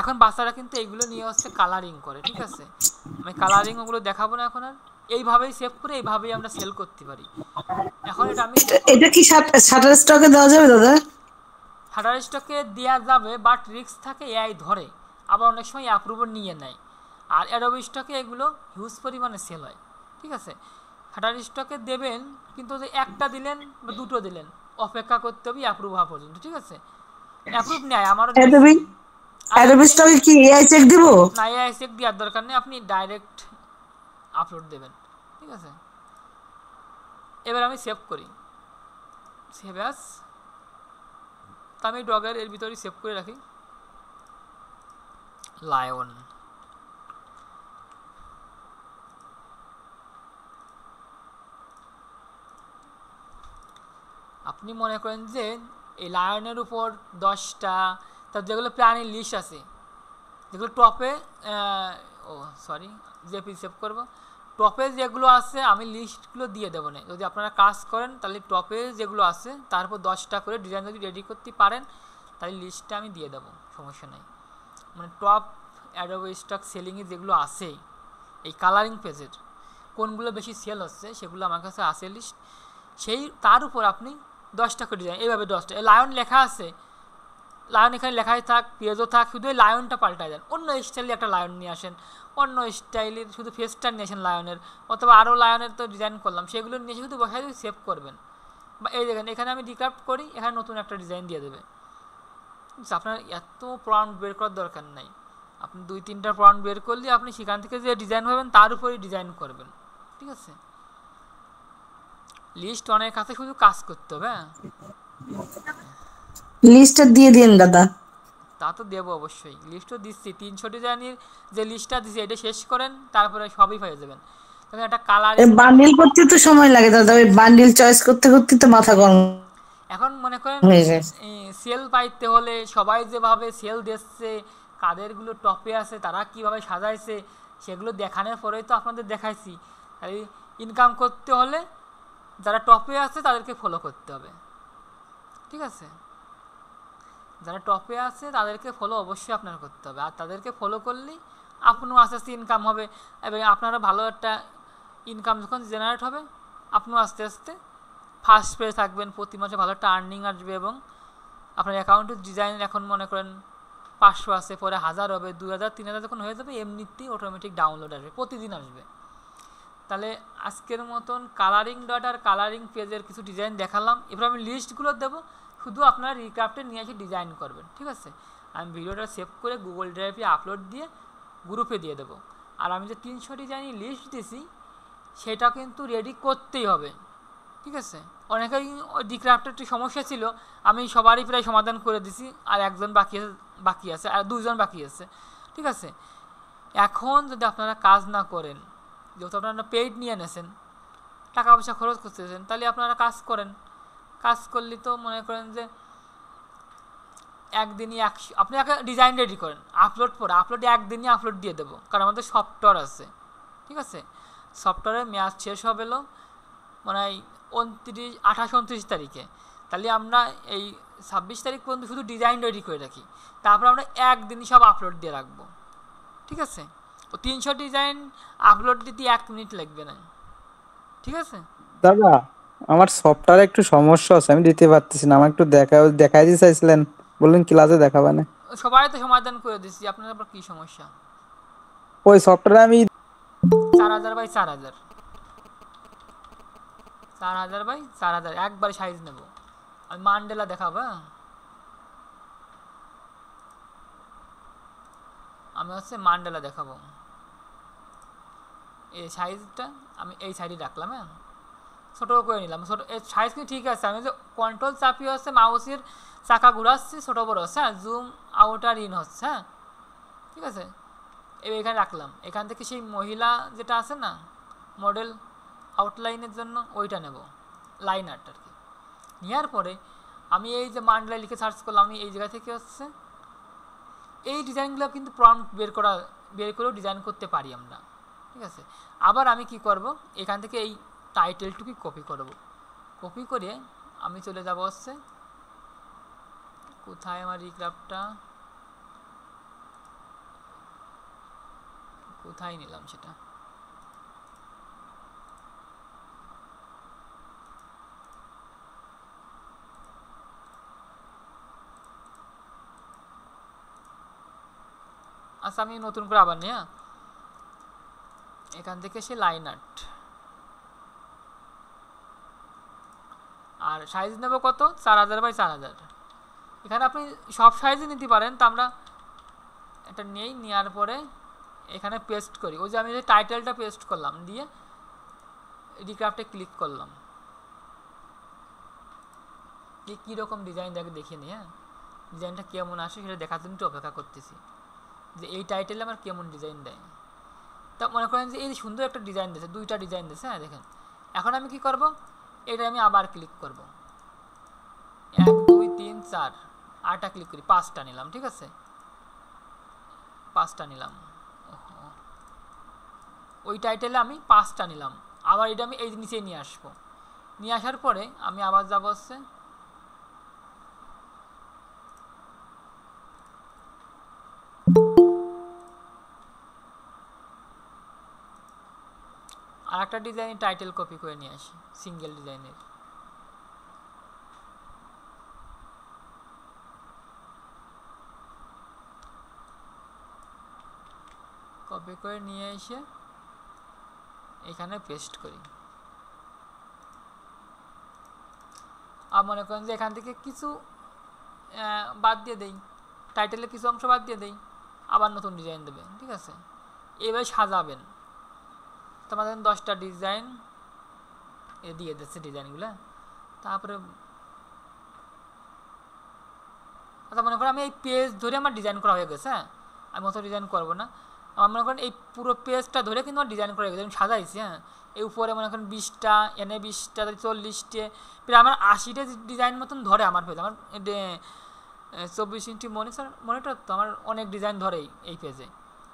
এখন বাচ্চারা কিন্তু এইগুলো নিয়ে হচ্ছে কালারিং করে, ঠিক আছে? আমি কালারিং ওগুলো দেখাবো না এখন, আর এইভাবেই সেভ করে এইভাবেই আমরা সেল করতে পারি। এখন এটা আমি এটা কি শাটার স্টকে দেওয়া যাবে দাদা? শাটার স্টকে দেওয়া যাবে, বাট রিস্ক থাকে, এআই ধরে, আবার অনেক সময় অ্যাপ্রুভার নিয়ে নেয়। আর অ্যাডোবি স্টকে এগুলো হিউজ পরিমাণে সেল হয়, ঠিক আছে? শাটার স্টকে দেবেন, কিন্তু যে একটা দিলেন বা দুটো দিলেন, অপেক্ষা করতে হবে অ্যাপ্রুভ হওয়া পর্যন্ত, ঠিক আছে? অ্যাপ্রুভ নেয় আমারও অ্যাডোবি স্টকে কি এআই চেক দিব? না, এআই চেক দেওয়ার দরকার নেই, আপনি ডাইরেক্ট আপলোড দেবেন, ঠিক আছে? এবার আমি সেভ করি, সেভ অ্যাজ, তা আমি ডগের এর ভিতরেই সেভ করে রাখি লায়ন। আপনি মনে করেন যে এই লায়নের উপর 10টা, তার যেগুলো প্রাণীর লিস্ট আছে, যেগুলো টপে, জেপি সেভ করব, টপে যেগুলো আছে আমি লিস্টগুলো দিয়ে দেবো না। যদি আপনারা কাজ করেন তাহলে টপে যেগুলো আছে তারপর 10টা করে ডিজাইন যদি রেডি করতে পারেন তাহলে লিস্টটা আমি দিয়ে দেবো, সমস্যা নেই। মানে টপ অ্যাডোবি স্টক সেলিংয়ে যেগুলো আছে, এই কালারিং পেজের কোনগুলো বেশি সেল হচ্ছে সেগুলো আমার কাছে আছে লিস্ট, সেই তার উপর আপনি 10টা করে ডিজাইন, এইভাবে 10টা, লায়ন লেখা আছে, লায়ন এখানে লেখাই থাক, পেজও থাক, শুধু এই লায়নটা পাল্টায় দেন, অন্য স্টাইলে একটা লায়ন নিয়ে আসেন, অন্য স্টাইলের শুধু ফেসটা নিয়ে আসেন লায়নের, অথবা আরও লায়নের তো ডিজাইন করলাম, সেগুলো নিয়ে শুধু বসাই দিয়ে সেভ করবেন। বা এই দেখেন এখানে আমি ডিক্রাফট করি, এখানে নতুন একটা ডিজাইন দিয়ে দেবে। আপনার এত প্রম্পট বের করার দরকার নাই, আপনি 2-3টা প্রম্পট বের করলে আপনি সেখান থেকে যে ডিজাইন পাবেন তার উপরেই ডিজাইন করবেন, ঠিক আছে? লিস্ট অনেক আছে, শুধু কাজ করতে হবে। লিস্টটা দিয়ে দিন দাদা। তা তো দেবো অবশ্যই, লিস্টও দিচ্ছি, 300 ডিজাইনের যে লিস্টটা দিচ্ছি এটা শেষ করেন, তারপরে সবই পেয়ে যাবেন। তখন একটা কালার বান্ডিল করতে তো সময় লাগে দাদা, ওই বান্ডিল চয়েস করতে করতে তো মাথা গরম এখন মনে করেন হয়ে যায়। সেল পাইতে হলে সবাই যেভাবে সেল দিচ্ছে, কাদেরগুলো টপে আছে, তারা কিভাবে সাজাইছে, সেগুলো দেখানোর পরেই তো আপনাদের দেখাইছি। তাই ইনকাম করতে হলে যারা টপে আছে তাদেরকে ফলো করতে হবে, ঠিক আছে? যারা টপে আছে তাদেরকে ফলো অবশ্যই আপনার করতে হবে, আর তাদেরকে ফলো করলেই আপনিও আস্তে আস্তে ইনকাম হবে, এবং আপনারা ভালো একটা ইনকাম যখন জেনারেট হবে আপনিও আস্তে আস্তে ফার্স্ট পেজে থাকবেন, প্রতি মাসে ভালো একটা আর্নিং আসবে, এবং আপনার অ্যাকাউন্টের ডিজাইন এখন মনে করেন 500 আছে, পরে 1000 হবে, 2000, 3000 যখন হয়ে যাবে এমনিতেই অটোমেটিক ডাউনলোড আসবে, প্রতিদিন আসবে। তাহলে আজকের মতন কালারিং ডট আর কালারিং পেজের কিছু ডিজাইন দেখালাম, এবার আমি লিস্টগুলো দেবো, শুধু আপনারা রিক্রাফটে নিয়ে এসে ডিজাইন করবেন, ঠিক আছে? আমি ভিডিওটা সেভ করে গুগল ড্রাইভে আপলোড দিয়ে গ্রুপে দিয়ে দেবো। আর আমি যে 300 ডিজাইনের লিস্ট দিছি সেটা কিন্তু রেডি করতেই হবে, ঠিক আছে? অনেকেই ওই রিক্রাফটের একটি সমস্যা ছিল, আমি সবারই প্রায় সমাধান করে দিছি, আর একজন বাকি আছে, আর 2জন বাকি আছে, ঠিক আছে? এখন যদি আপনারা কাজ না করেন, যেহেতু আপনারা পেইড নিয়ে এনেছেন, টাকা পয়সা খরচ করতেছেন, তাহলে আপনারা কাজ করেন। কাজ করলে তো মনে করেন যে একদিনই আপনি একটা ডিজাইন রেডি করেন, আপলোডে একদিনই আপলোড দিয়ে দেবো, কারণ আমাদের সফটওয়্যার আছে, ঠিক আছে? সফটওয়্যারের মেয়াদ শেষ হবে মানে 28-29 তারিখে, তাহলে আমরা এই 26 তারিখ পর্যন্ত শুধু ডিজাইন রেডি করে রাখি, তারপর আমরা একদিনই সব আপলোড দিয়ে রাখবো, ঠিক আছে? ও 300 ডিজাইন আপলোড দিতে 1 মিনিট লাগবে না, ঠিক আছে? দাদা আমার সফটওয়্যারে একটু সমস্যা আছে, আমি দিতে পারতেছি না, আমার একটু দেখাই দিতে চাইছিলেন, বললেন ক্লাসে দেখাবে না। সবাই তো সমাধান করে দিচ্ছি, আপনার আবার কি সমস্যা? ওই সফটওয়্যারে আমি 4000 বাই 4000, 4000 বাই 4000 একবারে সাইজ নেব। আমি মান্ডেলা দেখাবো, আমি হচ্ছে মান্ডেলা দেখাবো, এই সাইজটা আমি এই সাইডে রাখলাম, হ্যাঁ, ছোটো করে নিলাম, ছোটো এই সাইজ কিন্তু ঠিক আছে। আমি যে কন্ট্রোল চাপিয়ে হচ্ছে মাউসের চাকা ঘুরাচ্ছি, ছোটো বড়ো হচ্ছে, হ্যাঁ, জুম আউট আর ইন হচ্ছে, হ্যাঁ, ঠিক আছে? এখানে রাখলাম, এখান থেকে সেই মহিলা যেটা আছে না মডেল আউটলাইনের জন্য ওইটা নেব, লাইন আর্ট আর কি। নেওয়ার পরে আমি এই যে মান্ডেলা লিখে সার্চ করলাম, আমি এই জায়গা থেকে হচ্ছে এই ডিজাইনগুলো কিন্তু প্রম্পট বের করেও ডিজাইন করতে পারি আমরা, ঠিক আছে। আবার আমি কি করব, এখান থেকে এই টাইটেলটুকু কপি করব, কপি করে আমি চলে যাব হচ্ছে কোথায় আমার রিক্রাফটটা কোথায় নিলাম সেটা, আচ্ছা আমি নতুন করে আবার নিয়ে এখান থেকে সে লাইন আর্ট, আর সাইজ নেব কত 4000 বাই 4000। এখানে আপনি সব সাইজে নিতে পারেন, তো আমরা এটা নেওয়ার পরে এখানে পেস্ট করি, ওই যে আমি যে টাইটেলটা পেস্ট করলাম, দিয়ে রিক্রাফটে ক্লিক করলাম, কীরকম ডিজাইন দেখিয়ে নিই। হ্যাঁ, ডিজাইনটা কেমন আসে সেটা দেখার জন্য অপেক্ষা করতেছি যে এই টাইটেলে আমার কেমন ডিজাইন দেয়। তা মনে করেন যে এই সুন্দর একটা ডিজাইন দিয়েছে, 2টা ডিজাইন দিয়েছে। হ্যাঁ দেখেন, এখন আমি কি করব, এটা আমি আবার ক্লিক করব, 1 2 3 4 8টা ক্লিক করি, 5টা নিলাম। ঠিক আছে, 5টা নিলাম, ওই টাইটেলে আমি 5টা নিলাম। আবার এটা আমি এই নিচে নিয়ে আসবো, নিয়ে আসার পরে আমি আবার যাব হচ্ছে আর একটা ডিজাইনের টাইটেল কপি করে নিয়ে আসি, সিঙ্গেল ডিজাইনের। কপি করে নিয়ে এসে এখানে পেস্ট করি। আর মনে করেন যে এখান থেকে কিছু বাদ দিয়ে দেই, টাইটেলের কিছু অংশ বাদ দিয়ে দেই, আবার নতুন ডিজাইন দেবে। ঠিক আছে, এভাবে সাজাবেন। তোমাদের 10টা ডিজাইন দিয়ে দিচ্ছে ডিজাইনগুলো। তারপরে আচ্ছা মনে করেন আমি এই পেজ ধরে আমার ডিজাইন করা হয়ে গেছে। হ্যাঁ, আমি অত ডিজাইন করবো না, আমার মনে করেন এই পুরো পেজটা ধরে কিন্তু আমার ডিজাইন করা হয়ে গেছে, আমি সাজাইছি। হ্যাঁ, এই উপরে মনে করেন 20টা, এনে 20টা, 40টে, প্রায় আমার 80টা ডিজাইন মতন ধরে আমার পেজ। আমার 24 ইঞ্চি মনিটর, তো আমার অনেক ডিজাইন ধরে এই পেজে।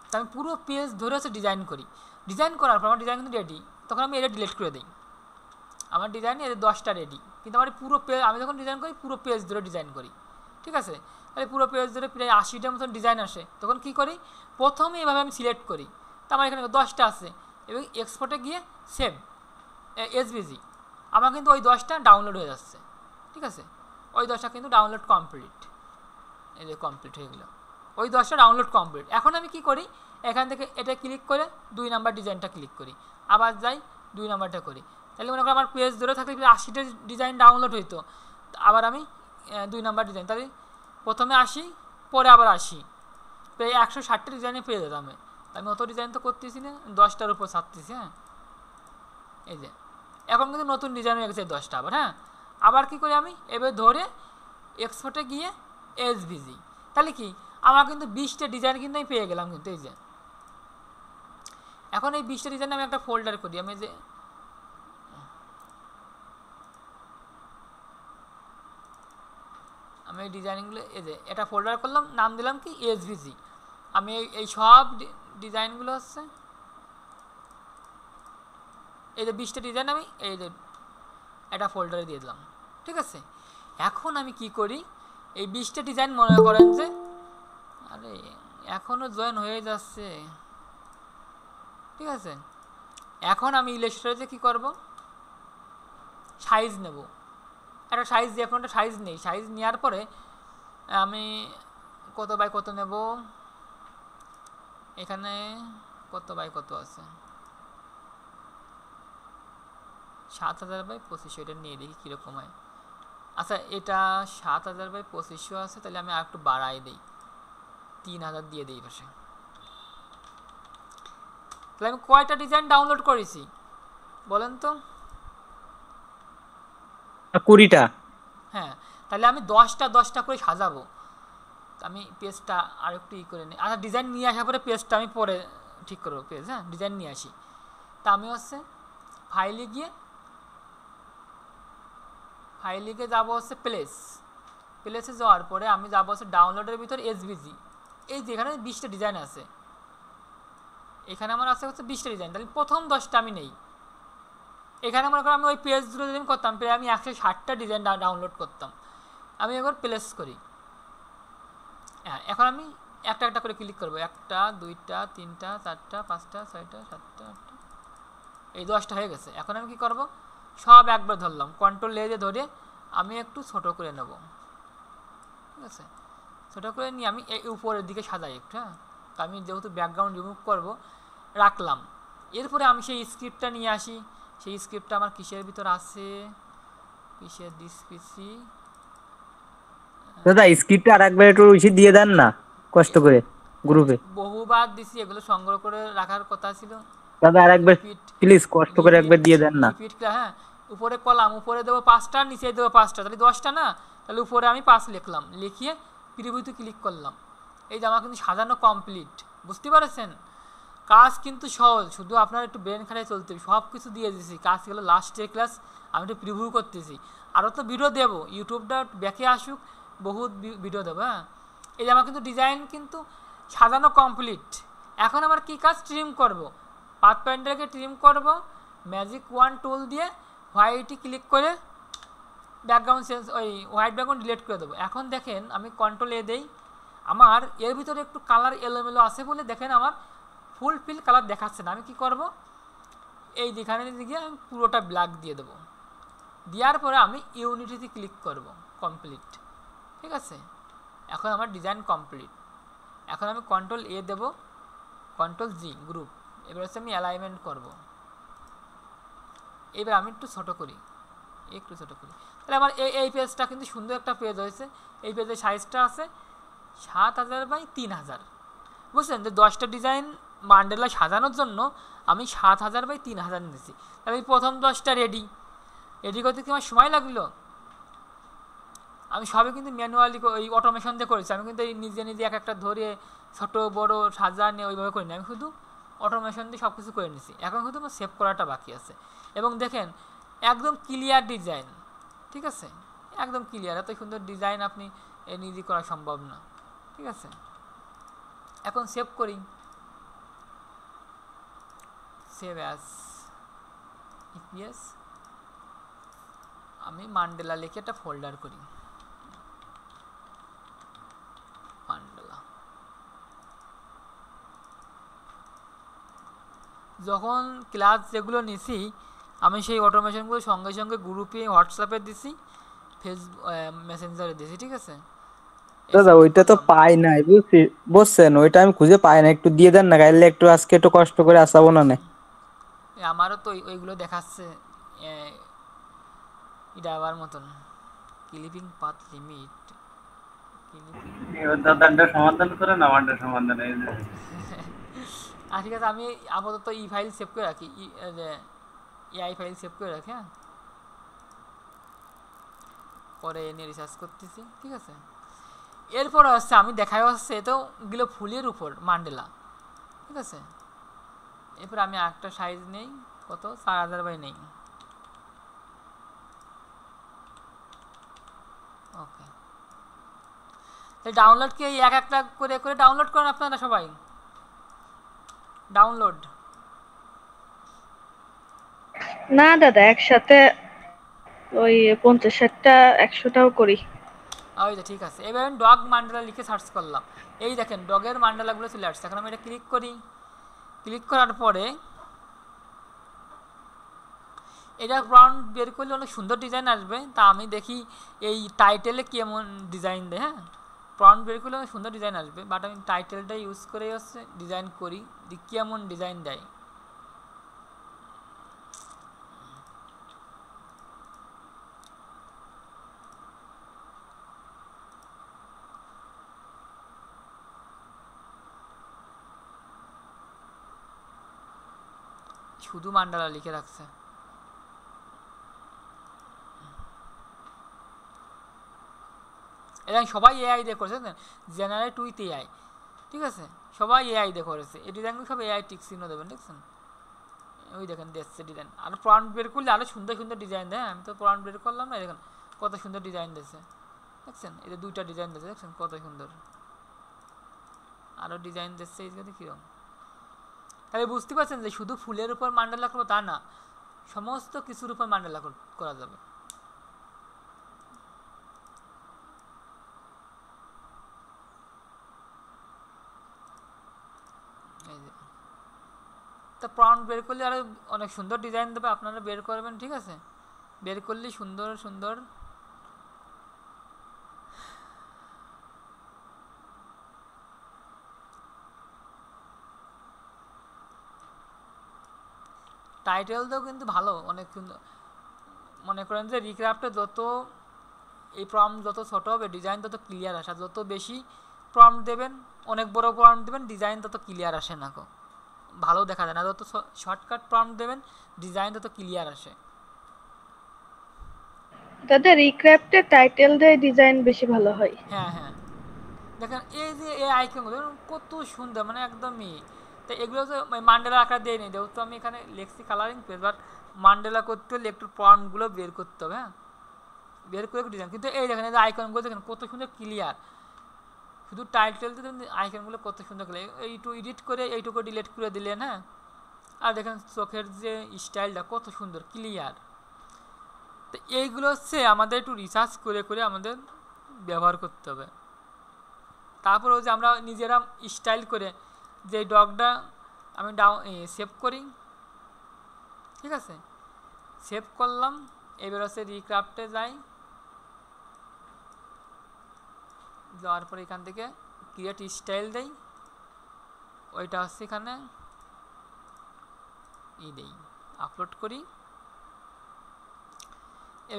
তো আমি পুরো পেজ ধরে হচ্ছে ডিজাইন করি। ডিজাইন করার পর আমার ডিজাইন কিন্তু রেডি, তখন আমি এটা ডিলিট করে দিই। আমার ডিজাইন এর 10টা রেডি, কিন্তু আমার পুরো পেজ আমি যখন ডিজাইন করি পুরো পেজ ধরে ডিজাইন করি। ঠিক আছে, তাহলে পুরো পেজ ধরে প্রায় 80টার মতন ডিজাইন আসে। তখন কি করি, প্রথমে এভাবে আমি সিলেক্ট করি, তো আমার এখানে 10টা আছে, এবং এক্সপোর্টে গিয়ে সেভ এসভিজি, আমার কিন্তু ওই 10টা ডাউনলোড হয়ে যাচ্ছে। ঠিক আছে, ওই 10টা কিন্তু ডাউনলোড কমপ্লিট, এই যে কমপ্লিট হয়ে গেল, ওই 10টা ডাউনলোড কমপ্লিট। এখন আমি কি করি, এখান থেকে এটা ক্লিক করে 2 নাম্বার ডিজাইনটা ক্লিক করি, আবার যাই 2 নাম্বারটা করি। তাহলে মনে করি আমার পেজ ধরে থাকলে 80টা ডিজাইন ডাউনলোড হইতো, আবার আমি 2 নাম্বার ডিজাইন, তাহলে প্রথমে 80, পরে আবার 80, প্রায় 160টা ডিজাইনে পেয়ে যেতাম। আমি অত ডিজাইন তো করতেছি না, 10টার উপর ছাড়তেছি। হ্যাঁ, এই যে এখন কিন্তু নতুন ডিজাইন হয়ে গেছে 10টা আবার। হ্যাঁ, আবার কি করি, আমি এবার ধরে এক্সপোর্টে গিয়ে এসভিজি, তাহলে কি আমার কিন্তু 20টা ডিজাইন কিন্তু আমি পেয়ে গেলাম। কিন্তু এই যে এখন এই 20টা ডিজাইন আমি একটা ফোল্ডার করি, আমি যে আমি এই ডিজাইনগুলো এই যে এটা ফোল্ডার করলাম, নাম দিলাম কি এসভিজি। আমি এই সব ডিজাইনগুলো হচ্ছে এই যে 20টা ডিজাইন আমি এই যে এটা ফোল্ডারে দিয়ে দিলাম। ঠিক আছে, এখন আমি কি করি, এই 20টা ডিজাইন মনে করেন যে আরে এখনও জয়েন হয়ে যাচ্ছে। ঠিক আছে, এখন আমি ইলাস্ট্রেটরে কি করব, সাইজ নেব, একটা সাইজ দিয়ে, এখন একটা সাইজ নেই। সাইজ নেওয়ার পরে আমি কত বাই কত নেব, এখানে কত বাই কত আছে, 7000 বাই 2500, এটা নিয়ে দেখি কীরকম হয়। আচ্ছা এটা 7000 বাই 2500 আছে, তাহলে আমি আর একটু বাড়াই দিই, 3000 দিয়ে দিই পাশে। তাহলে আমি কয়টা ডিজাইন ডাউনলোড করেছি বলেন তো? 20টা। হ্যাঁ, তাহলে আমি 10টা করে সাজাবো। আমি পেজটা আর একটু করে নিই। আচ্ছা ডিজাইন নিয়ে আসার পরে পেজটা আমি পরে ঠিক করবো পেজ। হ্যাঁ, ডিজাইন নিয়ে আসি। তা আমি হচ্ছে ফাইলে গিয়ে যাবো হচ্ছে প্লেসে যাওয়ার পরে আমি যাবো হচ্ছে ডাউনলোডের ভিতর এসভিজি। এই যে এখানে 20টা ডিজাইন আছে, এখানে আমার আছে হচ্ছে 20টা ডিজাইন, তাহলে প্রথম 10টা আমি নেই। এখানে মনে করো আমি ওই পেজগুলো যদি করতাম, প্রায় আমি 160টা ডিজাইন ডাউনলোড করতাম। আমি এবার প্লেস করি। হ্যাঁ, এখন আমি একটা একটা করে ক্লিক করবো, 1টা 2টা 3টা 4টা 5টা 6টা 7টা 8টা, এই 10টা হয়ে গেছে। এখন আমি কি করব, সব একবার ধরলাম, কন্ট্রোল এ দিয়ে ধরে আমি একটু ছোট করে নেব, ঠিক আছে। ছোট করে নিয়ে আমি এই উপরের দিকে সাজাই একটু। হ্যাঁ, তো আমি যেহেতু ব্যাকগ্রাউন্ড রিমুভ করব, রাখলাম। এরপরে আমি সেই স্ক্রিপ্টটা নিয়ে আসি। সেই স্ক্রিপ্টটা আমার কিসের ভিতর আছে, কিসের ডিসপিসি। দাদা স্ক্রিপ্টটা আরেকবার একটু বেশি দিয়ে দেন না কষ্ট করে গ্রুপে। বহুবার দিছি, এগুলো সংগ্রহ করে রাখার কথা ছিল। দাদা আরেকবার রিপিট প্লিজ কষ্ট করে একবার দিয়ে দেন না। রিপিট, হ্যাঁ, উপরে কলাম, উপরে দেবো 5টা, নিচে দেবো 5টা, তাহলে 10টা না, তাহলে উপরে আমি 5 লিখলাম, লিখিয়ে প্রিভিউতে ক্লিক করলাম। এই যে আমার কিন্তু সাজানো কমপ্লিট, বুঝতে পারছেন? কাজ কিন্তু সহজ, শুধু আপনার একটু ব্রেন খাটাই চলতে হবে। সব কিছু দিয়ে দিয়েছি, কাজ গেলো লাস্টের ক্লাস, আমি একটু প্রিভিউ করতেছি। আরও তো ভিডিও দেবো, ইউটিউবটা ব্যাকে আসুক, বহুত ভিডিও দেবো। হ্যাঁ, এই যে আমার কিন্তু ডিজাইন কিন্তু সাজানো কমপ্লিট। এখন আমার কি কাজ, ট্রিম করব, পাথ পয়েন্টারকে ট্রিম করব, ম্যাজিক 1 টুল দিয়ে হোয়াইটে ক্লিক করে ব্যাকগ্রাউন্ড চেঞ্জ, ওই হোয়াইট ব্যাকগ্রাউন্ড ডিলিট করে দেবো। এখন দেখেন আমি কন্ট্রোল এ দেই, আমার এর ভিতরে একটু কালার এলোমেলো আছে বলে দেখেন আমার ফুলফিল কালার দেখাচ্ছে না। আমি কি করব, এই যেখানে দিকে আমি পুরোটা ব্ল্যাক দিয়ে দেবো। দেওয়ার পরে আমি ইউনিটিতে ক্লিক করব, কমপ্লিট, ঠিক আছে। এখন আমার ডিজাইন কমপ্লিট। এখন আমি কন্ট্রোল এ দেব, কন্ট্রোল জি গ্রুপ, এবার হচ্ছে আমি অ্যালাইনমেন্ট করব। এবার আমি একটু ছোটো করি, একটু ছোটো করি, তাহলে আমার এই পেজটা কিন্তু সুন্দর একটা পেজ হয়েছে। এই পেজের সাইজটা আছে 7000 বাই 3000, বুঝলেন? যে 10টা ডিজাইন মান্ডেলা সাজানোর জন্য আমি 7000 বাই 3000 নিয়েছি। তাহলে প্রথম 10টা রেডি করতে কি আমার সময় লাগলো? আমি সবই কিন্তু ম্যানুয়ালি, ওই অটোমেশন দিয়ে করেছি। আমি কিন্তু এই নিজে নিজে এক একটা ধরে ছোট বড় সাজানো ওইভাবে করিনি, আমি শুধু অটোমেশন দিয়ে সব কিছু করে নিয়েছি। এখন শুধু আমার সেভ করাটা বাকি আছে। এবং দেখেন একদম ক্লিয়ার ডিজাইন, ঠিক আছে, একদম ক্লিয়ার। এত সুন্দর ডিজাইন আপনি নিজে করা সম্ভব না, ঠিক আছে। এখন সেভ করি, সেভ অ্যাজ ইপিএস, আমি মান্ডেলা লিখে একটা ফোল্ডার করি, মান্ডেলা। যখন ক্লাস যেগুলো নিছি আমি সেই অটোমেশনগুলো সঙ্গে সঙ্গে গ্রুপে হোয়াটসঅ্যাপে দিছি, ফেসবুক মেসেঞ্জারে দিছি, ঠিক আছে। দাদা ওইটা তো পাই নাই, বুঝছেন? ওইটা আমি খুঁজে পাই না, একটু দিয়ে দেন না, গাইলে একটু আজকে একটু কষ্ট করে আসাবো না। আমারও তো ওইগুলো দেখাচ্ছে এটা আবার মতন ক্লিপিং পাথ লিমিট, সমাধান করে না, আমাদের সমাধান এই যে ঠিক আছে। আমি আপাতত ই ফাইল সেভ করে রাখি, এআই ফাইল সেভ করে রাখি। হ্যাঁ, পরে এ নিয়ে রিসার্চ করতেছি, ঠিক আছে। এরপরে হচ্ছে আমি দেখাই হচ্ছে তো গেলো ফুলের উপর মান্ডেলা, ঠিক আছে। এরপর আমি একটা সাইজ নেই, কত, 4000 বাই নেই, ওকে। ডাউনলোড কি এক একটা করে করে ডাউনলোড করেন আপনারা সবাই? ডাউনলোড না দাদা, একসাথে ওই 50-60টা 100টাও করি। ওই তো, ঠিক আছে। এবার আমি ডগ মান্ডালা লিখে সার্চ করলাম, এই দেখেন ডগের মান্ডালাগুলো চলে আসছে। এখন আমি এটা ক্লিক করি, ক্লিক করার পরে এটা ব্রাউন্ড বের করলে অনেক সুন্দর ডিজাইন আসবে। তা আমি দেখি এই টাইটেলে কেমন ডিজাইন দেয়। হ্যাঁ, ব্রাউন্ড বের করলে অনেক সুন্দর ডিজাইন আসবে, বাট আমি টাইটেলটা ইউজ করে হচ্ছে ডিজাইন করি, দেখি কেমন ডিজাইন দেয়। শুধু মান্ডালা লিখে রাখছে। এবং সবাই এআই দিয়ে করেছে, জেনারেট উইথ এআই, ঠিক আছে। সবাই এআই দিয়ে করেছে। এই ডিজাইনগুলো সব এআই টিক চিহ্ন দেবেন, দেখছেন? ওই দেখেন দেখছে ডিজাইন। আর প্রম্পট বের করলে আরও সুন্দর সুন্দর ডিজাইন দেয়। আমি তো প্রম্পট বের করলাম না, দেখেন কত সুন্দর ডিজাইন দিয়েছে, দেখছেন? এই যে 2টা ডিজাইন দিয়েছে, দেখছেন কত সুন্দর। আরও ডিজাইন দিচ্ছে, এই যে কীরকম। তাহলে বুঝতে পারছেন যে শুধু ফুলের উপর মান্ডালা করবো তা না, সমস্ত কিছুর উপর মান্ডালা করা যাবে। এই যে তা প্রম্পট বের করলে আরো অনেক সুন্দর ডিজাইন দেবে, আপনারা বের করবেন, ঠিক আছে? বের করলে সুন্দর সুন্দর টাইটেল দাও কিন্তু ভালো, অনেক সুন্দর। মনে করেন যে রিক্রাফটে যত এই প্রম্পট যত ছোট হবে ডিজাইন তত ক্লিয়ার আসে, যত বেশি প্রম্পট দেবেন, অনেক বড় প্রম্পট দেবেন, ডিজাইন তত ক্লিয়ার আসে না, ভালো দেখা যায় না। যত শর্টকাট প্রম্পট দেবেন ডিজাইন তত ক্লিয়ার আসে। দাদা রিক্রাফটের টাইটেল দিয়ে ডিজাইন বেশি ভালো হয়। হ্যাঁ হ্যাঁ, দেখেন এই যে এই আইকনগুলো কত সুন্দর, মানে একদমই। তো এগুলো তো মান্ডেলা আকার দিয়ে নিই, যেহেতু আমি এখানে লেখছি কালারিং পেজ, বাট মান্ডেলা করতে হলে একটু প্রম্পটগুলো বের করতে হবে। হ্যাঁ, বের করে ডিজাইন, কিন্তু এই দেখেন এই যে আইকনগুলো দেখেন কত সুন্দর ক্লিয়ার, শুধু টাইটেল দিয়ে আইকনগুলো কত সুন্দর ক্লিয়ার। এইটু এডিট করে এইটুকু ডিলিট করে দিলেন। হ্যাঁ, আর দেখেন চোখের যে স্টাইলটা কত সুন্দর ক্লিয়ার। তো এইগুলো হচ্ছে আমাদের একটু রিসার্চ করে করে আমাদের ব্যবহার করতে হবে। তারপর হচ্ছে আমরা নিজেরা স্টাইল করে যে ডগটা আমি সেভ করি, ঠিক আছে? সেভ করলাম, এবার হচ্ছে রিক্রাফটে যাই, যাওয়ার পরে এখান থেকে ক্রিয়েট স্টাইল দেই, ওইটা হচ্ছে এখানে দেই, আপলোড করি,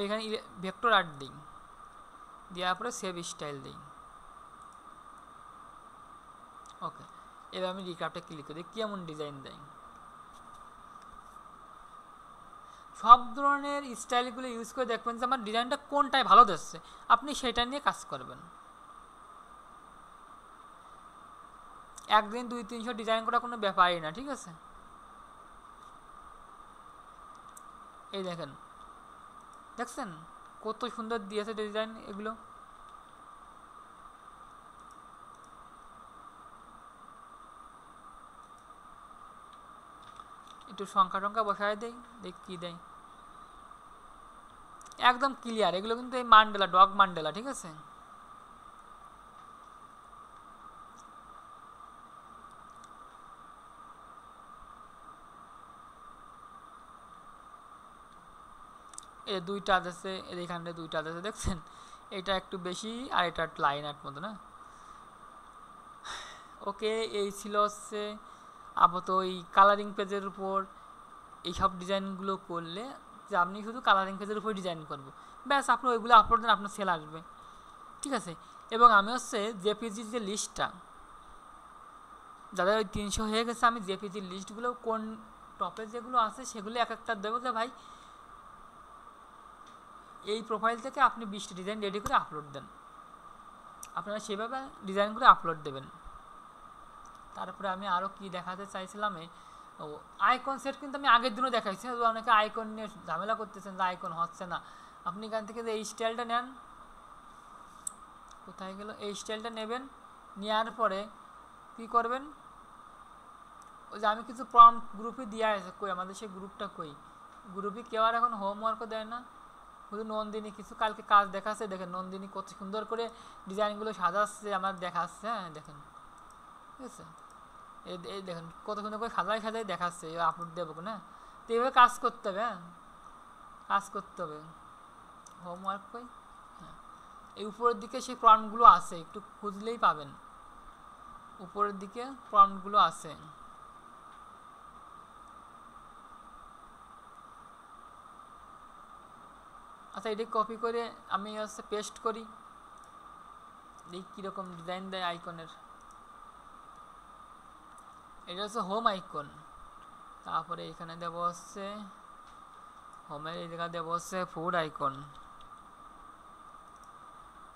এখানে ভেক্টর আর্ট দিই, দেওয়ার পরে সেভ স্টাইল দিই। ওকে, এবার আমি রিক্রাফটে ক্লিক করি, কেমন ডিজাইন দেয়। সব ধরনের স্টাইলগুলো ইউজ করে দেখবেন যে আমার ডিজাইনটা কোনটায় ভালো দিচ্ছে, আপনি সেটা নিয়ে কাজ করবেন। একদিন 200-300 ডিজাইন করা কোনো ব্যাপারই না, ঠিক আছে? এই দেখেন, দেখছেন কত সুন্দর দিয়েছে ডিজাইন এগুলো। একটু সংখ্যা টংখ্যা বসায় দেই, দেখ কি দেয়, একদম ক্লিয়ার। এগুলো কিন্তু এই মান্ডেলা, ডগ মান্ডেলা, ঠিক আছে? এই দুইটা আছে, এখানে দুইটা আছে, দেখছেন? এটা একটু বেশি আর এটা লাইন আর্ট মতো না। ওকে, এই ছিল হচ্ছে আপাতত ওই কালারিং পেজের উপর এইসব ডিজাইনগুলো করলে, যে আপনি শুধু কালারিং পেজের উপর ডিজাইন করবো, ব্যাস আপনি ওইগুলো আপলোড দেন, আপনার সেল আসবে, ঠিক আছে? এবং আমি হচ্ছে জেপিজির যে লিস্টটা, যাদের ওই 300 হয়ে গেছে, আমি জেপিজির লিস্টগুলো কোন টপে যেগুলো আছে সেগুলো এক একটা দেবো, যে ভাই এই প্রোফাইল থেকে আপনি 20টা ডিজাইন রেডি করে আপলোড দেন, আপনারা সেভাবে ডিজাইন করে আপলোড দেবেন। তারপরে আমি আরও কি দেখাতে চাইছিলাম, আইকন সেট কিন্তু আমি আগের দিনও দেখাইছি। অনেকে আইকন নিয়ে ঝামেলা করতেছেন যে আইকন হচ্ছে না, আপনি এখান থেকে যে এই স্টাইলটা নেন, কোথায় গেল, এই স্টাইলটা নেবেন, নেওয়ার পরে কি করবেন, ওই যে আমি কিছু প্রম্পট গ্রুপে দিয়ে আছে, কই আমাদের সেই গ্রুপটা কই, গ্রুপে কেউ আর এখন হোমওয়ার্কও দেয় না, শুধু নন্দিনী কিছু কালকে কাজ দেখাচ্ছে, দেখেন নন্দিনী কত সুন্দর করে ডিজাইনগুলো সাজাচ্ছে, আমার দেখাচ্ছে। হ্যাঁ দেখেন, ঠিক আছে? এই দেখেন কত সুন্দর করে সাজাই সাজাই দেখাচ্ছে, আপলোড দেবো না? তো এইভাবে কাজ করতে হবে। হ্যাঁ, কাজ করতে হবে। হোমওয়ার্ক কই, হ্যাঁ এই উপরের দিকে সেই প্রম্পটগুলো আছে, একটু খুঁজলেই পাবেন, উপরের দিকে প্রম্পটগুলো আছে। আচ্ছা, এটি কপি করে আমি হচ্ছে পেস্ট করি, দেখি কীরকম ডিজাইন দেয় আইকনের। এটা হচ্ছে হোম আইকন, তারপরে এখানে দেব হচ্ছে হোমের এই জায়গা দেব হচ্ছে ফুড আইকন,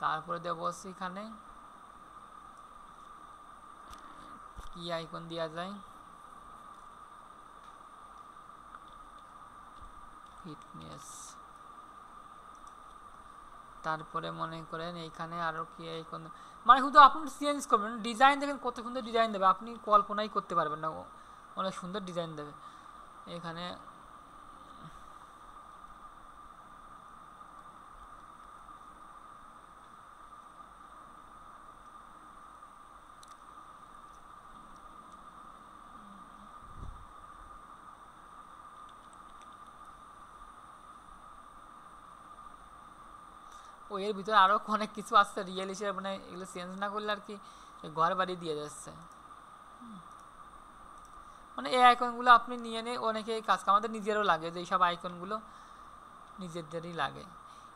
তারপরে দেব হচ্ছে এখানে কি আইকন দেওয়া যায়, ফিটনেস, তারপরে মনে করেন এইখানে আরও কি আইকন, মানে শুধু আপনি চেঞ্জ করবেন। ডিজাইন দেখেন কত সুন্দর ডিজাইন দেবে, আপনি কল্পনাই করতে পারবেন না অনেক সুন্দর ডিজাইন দেবে। এখানে এর ভিতরে আরো অনেক কিছু আসছে রিয়েল হিসেবে, মানে এগুলো চেঞ্জ না করলে আর কি ঘর বাড়ি দিয়ে যাচ্ছে। মানে এই আইকনগুলো আপনি নিয়ে নিয়ে অনেকে কাজ, আমাদের নিজেরও লাগে যে এইসব আইকনগুলো নিজেদেরই লাগে।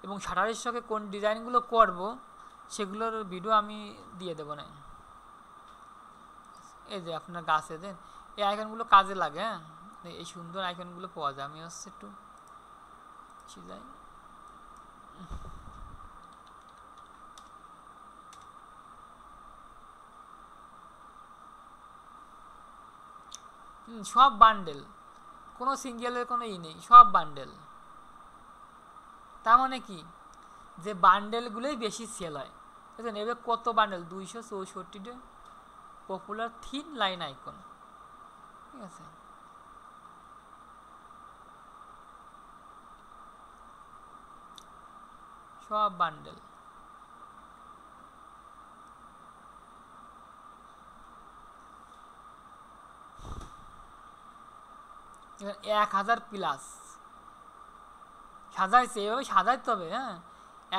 এবং শাটার স্টকে কোন ডিজাইনগুলো করব সেগুলোর ভিডিও আমি দিয়ে দেবো না। এই যে আপনার গাছে দেন এই আইকনগুলো কাজে লাগে। হ্যাঁ, এই সুন্দর আইকনগুলো পাওয়া যায়। আমি হচ্ছে একটু যাই, সব বান্ডেল, কোনো সিঙ্গেলের কোনো নেই, সব বান্ডেল। তার মানে কি যে বান্ডেলগুলোই বেশি সেল হয়। বুঝলেন, এবার কত বান্ডেল, 264টা পপুলার থিন লাইন আইকন। ঠিক আছে, সব বান্ডেল। এবার 1000+ সাজাইছে, এভাবে সাজাইতে হবে। হ্যাঁ,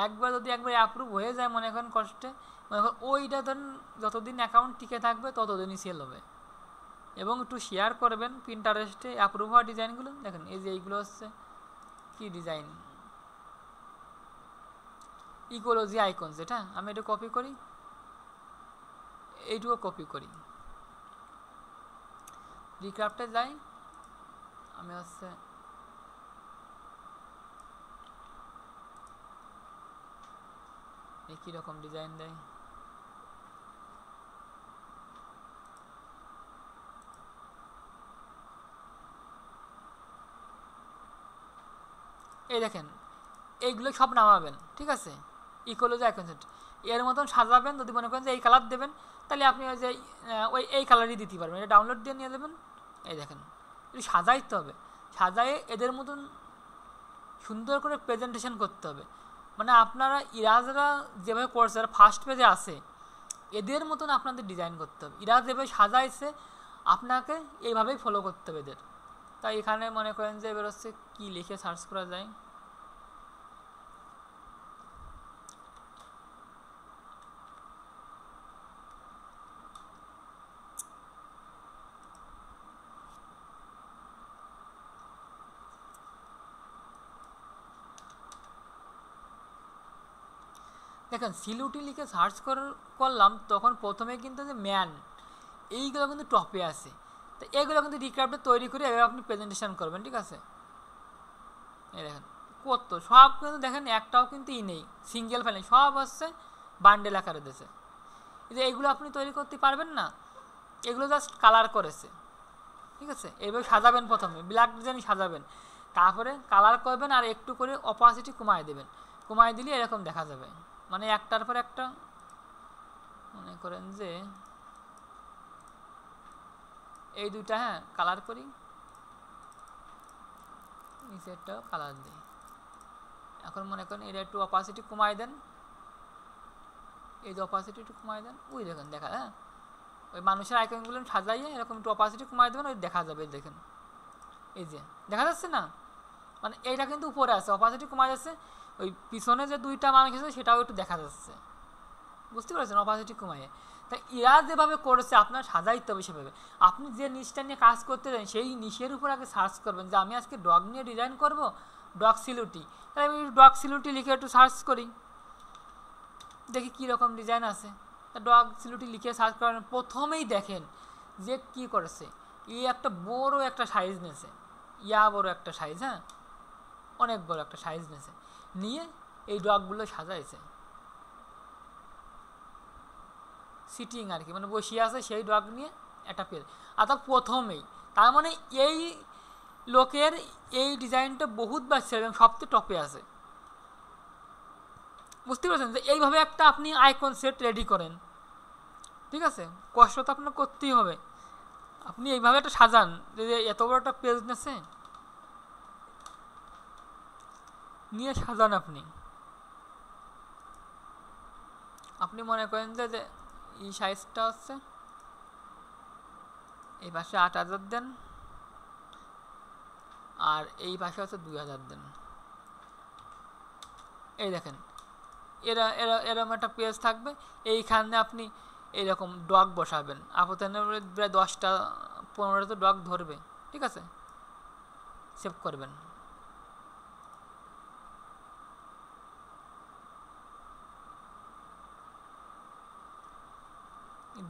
একবার অ্যাপ্রুভ হয়ে যায় মনে করেন কষ্টে, মনে করেন ওইটা ধরেন যতদিন অ্যাকাউন্ট টিকে থাকবে ততদিনই সেল হবে। এবং একটু শেয়ার করবেন পিন্টারেস্টে অ্যাপ্রুভ হওয়া ডিজাইনগুলো। দেখেন এই যে এইগুলো হচ্ছে কি ডিজাইন, ইকোলজি আইকন। যেটা আমি এটা কপি করি, এইটুকু কপি করি, রিক্রাফটে যাই, আমি হচ্ছে একই রকম ডিজাইন দেয়। এই দেখেন এইগুলো সব নামাবেন। ঠিক আছে, ইকোলজি আইকন সেট এর মতন সাজাবেন। যদি মনে করেন যে এই কালার দেবেন তাহলে আপনি ওই যে এই কালারই দিতে পারবেন। এটা ডাউনলোড দিয়ে নিয়ে দেবেন। এই দেখেন একটু সাজাইতে হবে, সাজায়ে এদের মতন সুন্দর করে প্রেজেন্টেশন করতে হবে। মানে আপনারা ইরাজরা যেভাবে করছে, যারা ফার্স্ট পেজে আছে, এদের মতন আপনাদের ডিজাইন করতে হবে। ইরাজ যেভাবে সাজাইছে আপনাকে এইভাবেই ফলো করতে হবে এদের। তাই এখানে মনে করেন যে এবার হচ্ছে কী লিখে সার্চ করা যায়। দেখেন সিলুটি লিখে সার্চ করলাম, তখন প্রথমে কিন্তু যে ম্যান এইগুলো কিন্তু টপে আসে। তো এগুলো কিন্তু রিক্রাফটে তৈরি করে এভাবে আপনি প্রেজেন্টেশন করবেন। ঠিক আছে, এই দেখেন কত সব কিন্তু দেখেন একটাও কিন্তু নেই, সিঙ্গেল ফাইল, সব হচ্ছে বান্ডেল আকারে দিয়েছে। যে এইগুলো আপনি তৈরি করতে পারবেন না, এগুলো জাস্ট কালার করেছে। ঠিক আছে, এইভাবে সাজাবেন, প্রথমে ব্ল্যাক ডিজাইন সাজাবেন, তারপরে কালার করবেন আর একটু করে অপাসিটি কমায় দেবেন। কমায় দিলে এরকম দেখা যাবে, মানে একটার পর একটা। মনে করেন যে এই দুইটা, হ্যাঁ কালার করি, নিচেরটাও কালার দিই। এখন মনে করেন এটা একটু অপাসিটি কমায় দেন, এই যে অপাসিটি একটু কমায় দেন, ওই দেখেন দেখা। হ্যাঁ, ওই মানুষের আইকনগুলো সাজাইয়ে এরকম একটু অপাসিটি কমায় দেবেন, ওই দেখা যাবে। দেখেন এই যে দেখা যাচ্ছে না, মানে এইটা কিন্তু উপরে আছে, অপাসিটি কমায় যাচ্ছে। ওই পিছনে যে দুইটা মানুষ আছে সেটাও একটু দেখা যাচ্ছে, বুঝতে পারছেন, অপাসিটি কমায়। তাই এরা যেভাবে করেছে আপনার সাজাইতে হবে সেভাবে। আপনি যে নিচটা নিয়ে কাজ করতে চান সেই নিচের উপর আগে সার্চ করবেন যে আমি আজকে ডগ নিয়ে ডিজাইন করব, ডগ সিলুটি। তাই আমি ডগ সিলুটি লিখে একটু সার্চ করি, দেখি কীরকম ডিজাইন আছে। তা ডগ সিলুটি লিখে সার্চ করেন, প্রথমেই দেখেন যে কি করেছে, এই একটা বড় একটা সাইজ নিয়েছে, বড় একটা সাইজ। হ্যাঁ, অনেক বড় একটা সাইজ নিয়েছে, নিয়ে এই ডগগুলো সাজাইছে সিটিং আর কি, মানে বসিয়ে আছে সেই ডগ নিয়ে একটা পেজ। অর্থাৎ প্রথমেই, তার মানে এই লোকের এই ডিজাইনটা বহুত বাচ্চা এবং সবচেয়ে টপে আছে। বুঝতে পারছেন যে এইভাবে একটা আপনি আইকন সেট রেডি করেন। ঠিক আছে, কষ্ট তো আপনার করতেই হবে। আপনি এইভাবে একটা সাজান যে এত বড় একটা পেজ নেছে নিয়ে সাজান আপনি আপনি মনে করেন যে এই সাইজটা হচ্ছে এই পাশে ৮,০০০ দেন আর এই পাশে হচ্ছে ২,০০০ দেন। এই দেখেন এরকম একটা পেজ থাকবে, এইখানে আপনি এইরকম ডগ বসাবেন, আপনার প্রায় 10টা 15টা ডগ ধরবে, ঠিক আছে? সেভ করবেন।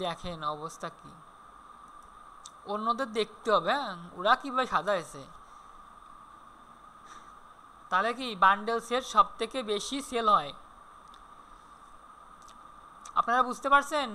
দেখেন অবস্থা কি, অন্যদের দেখতে হবে হ্যাঁ ওরা কীভাবে সাজাইছে, তাহলে কি বান্ডেল সেট সব থেকে বেশি সেল হয়। আপনারা বুঝতে পারছেন?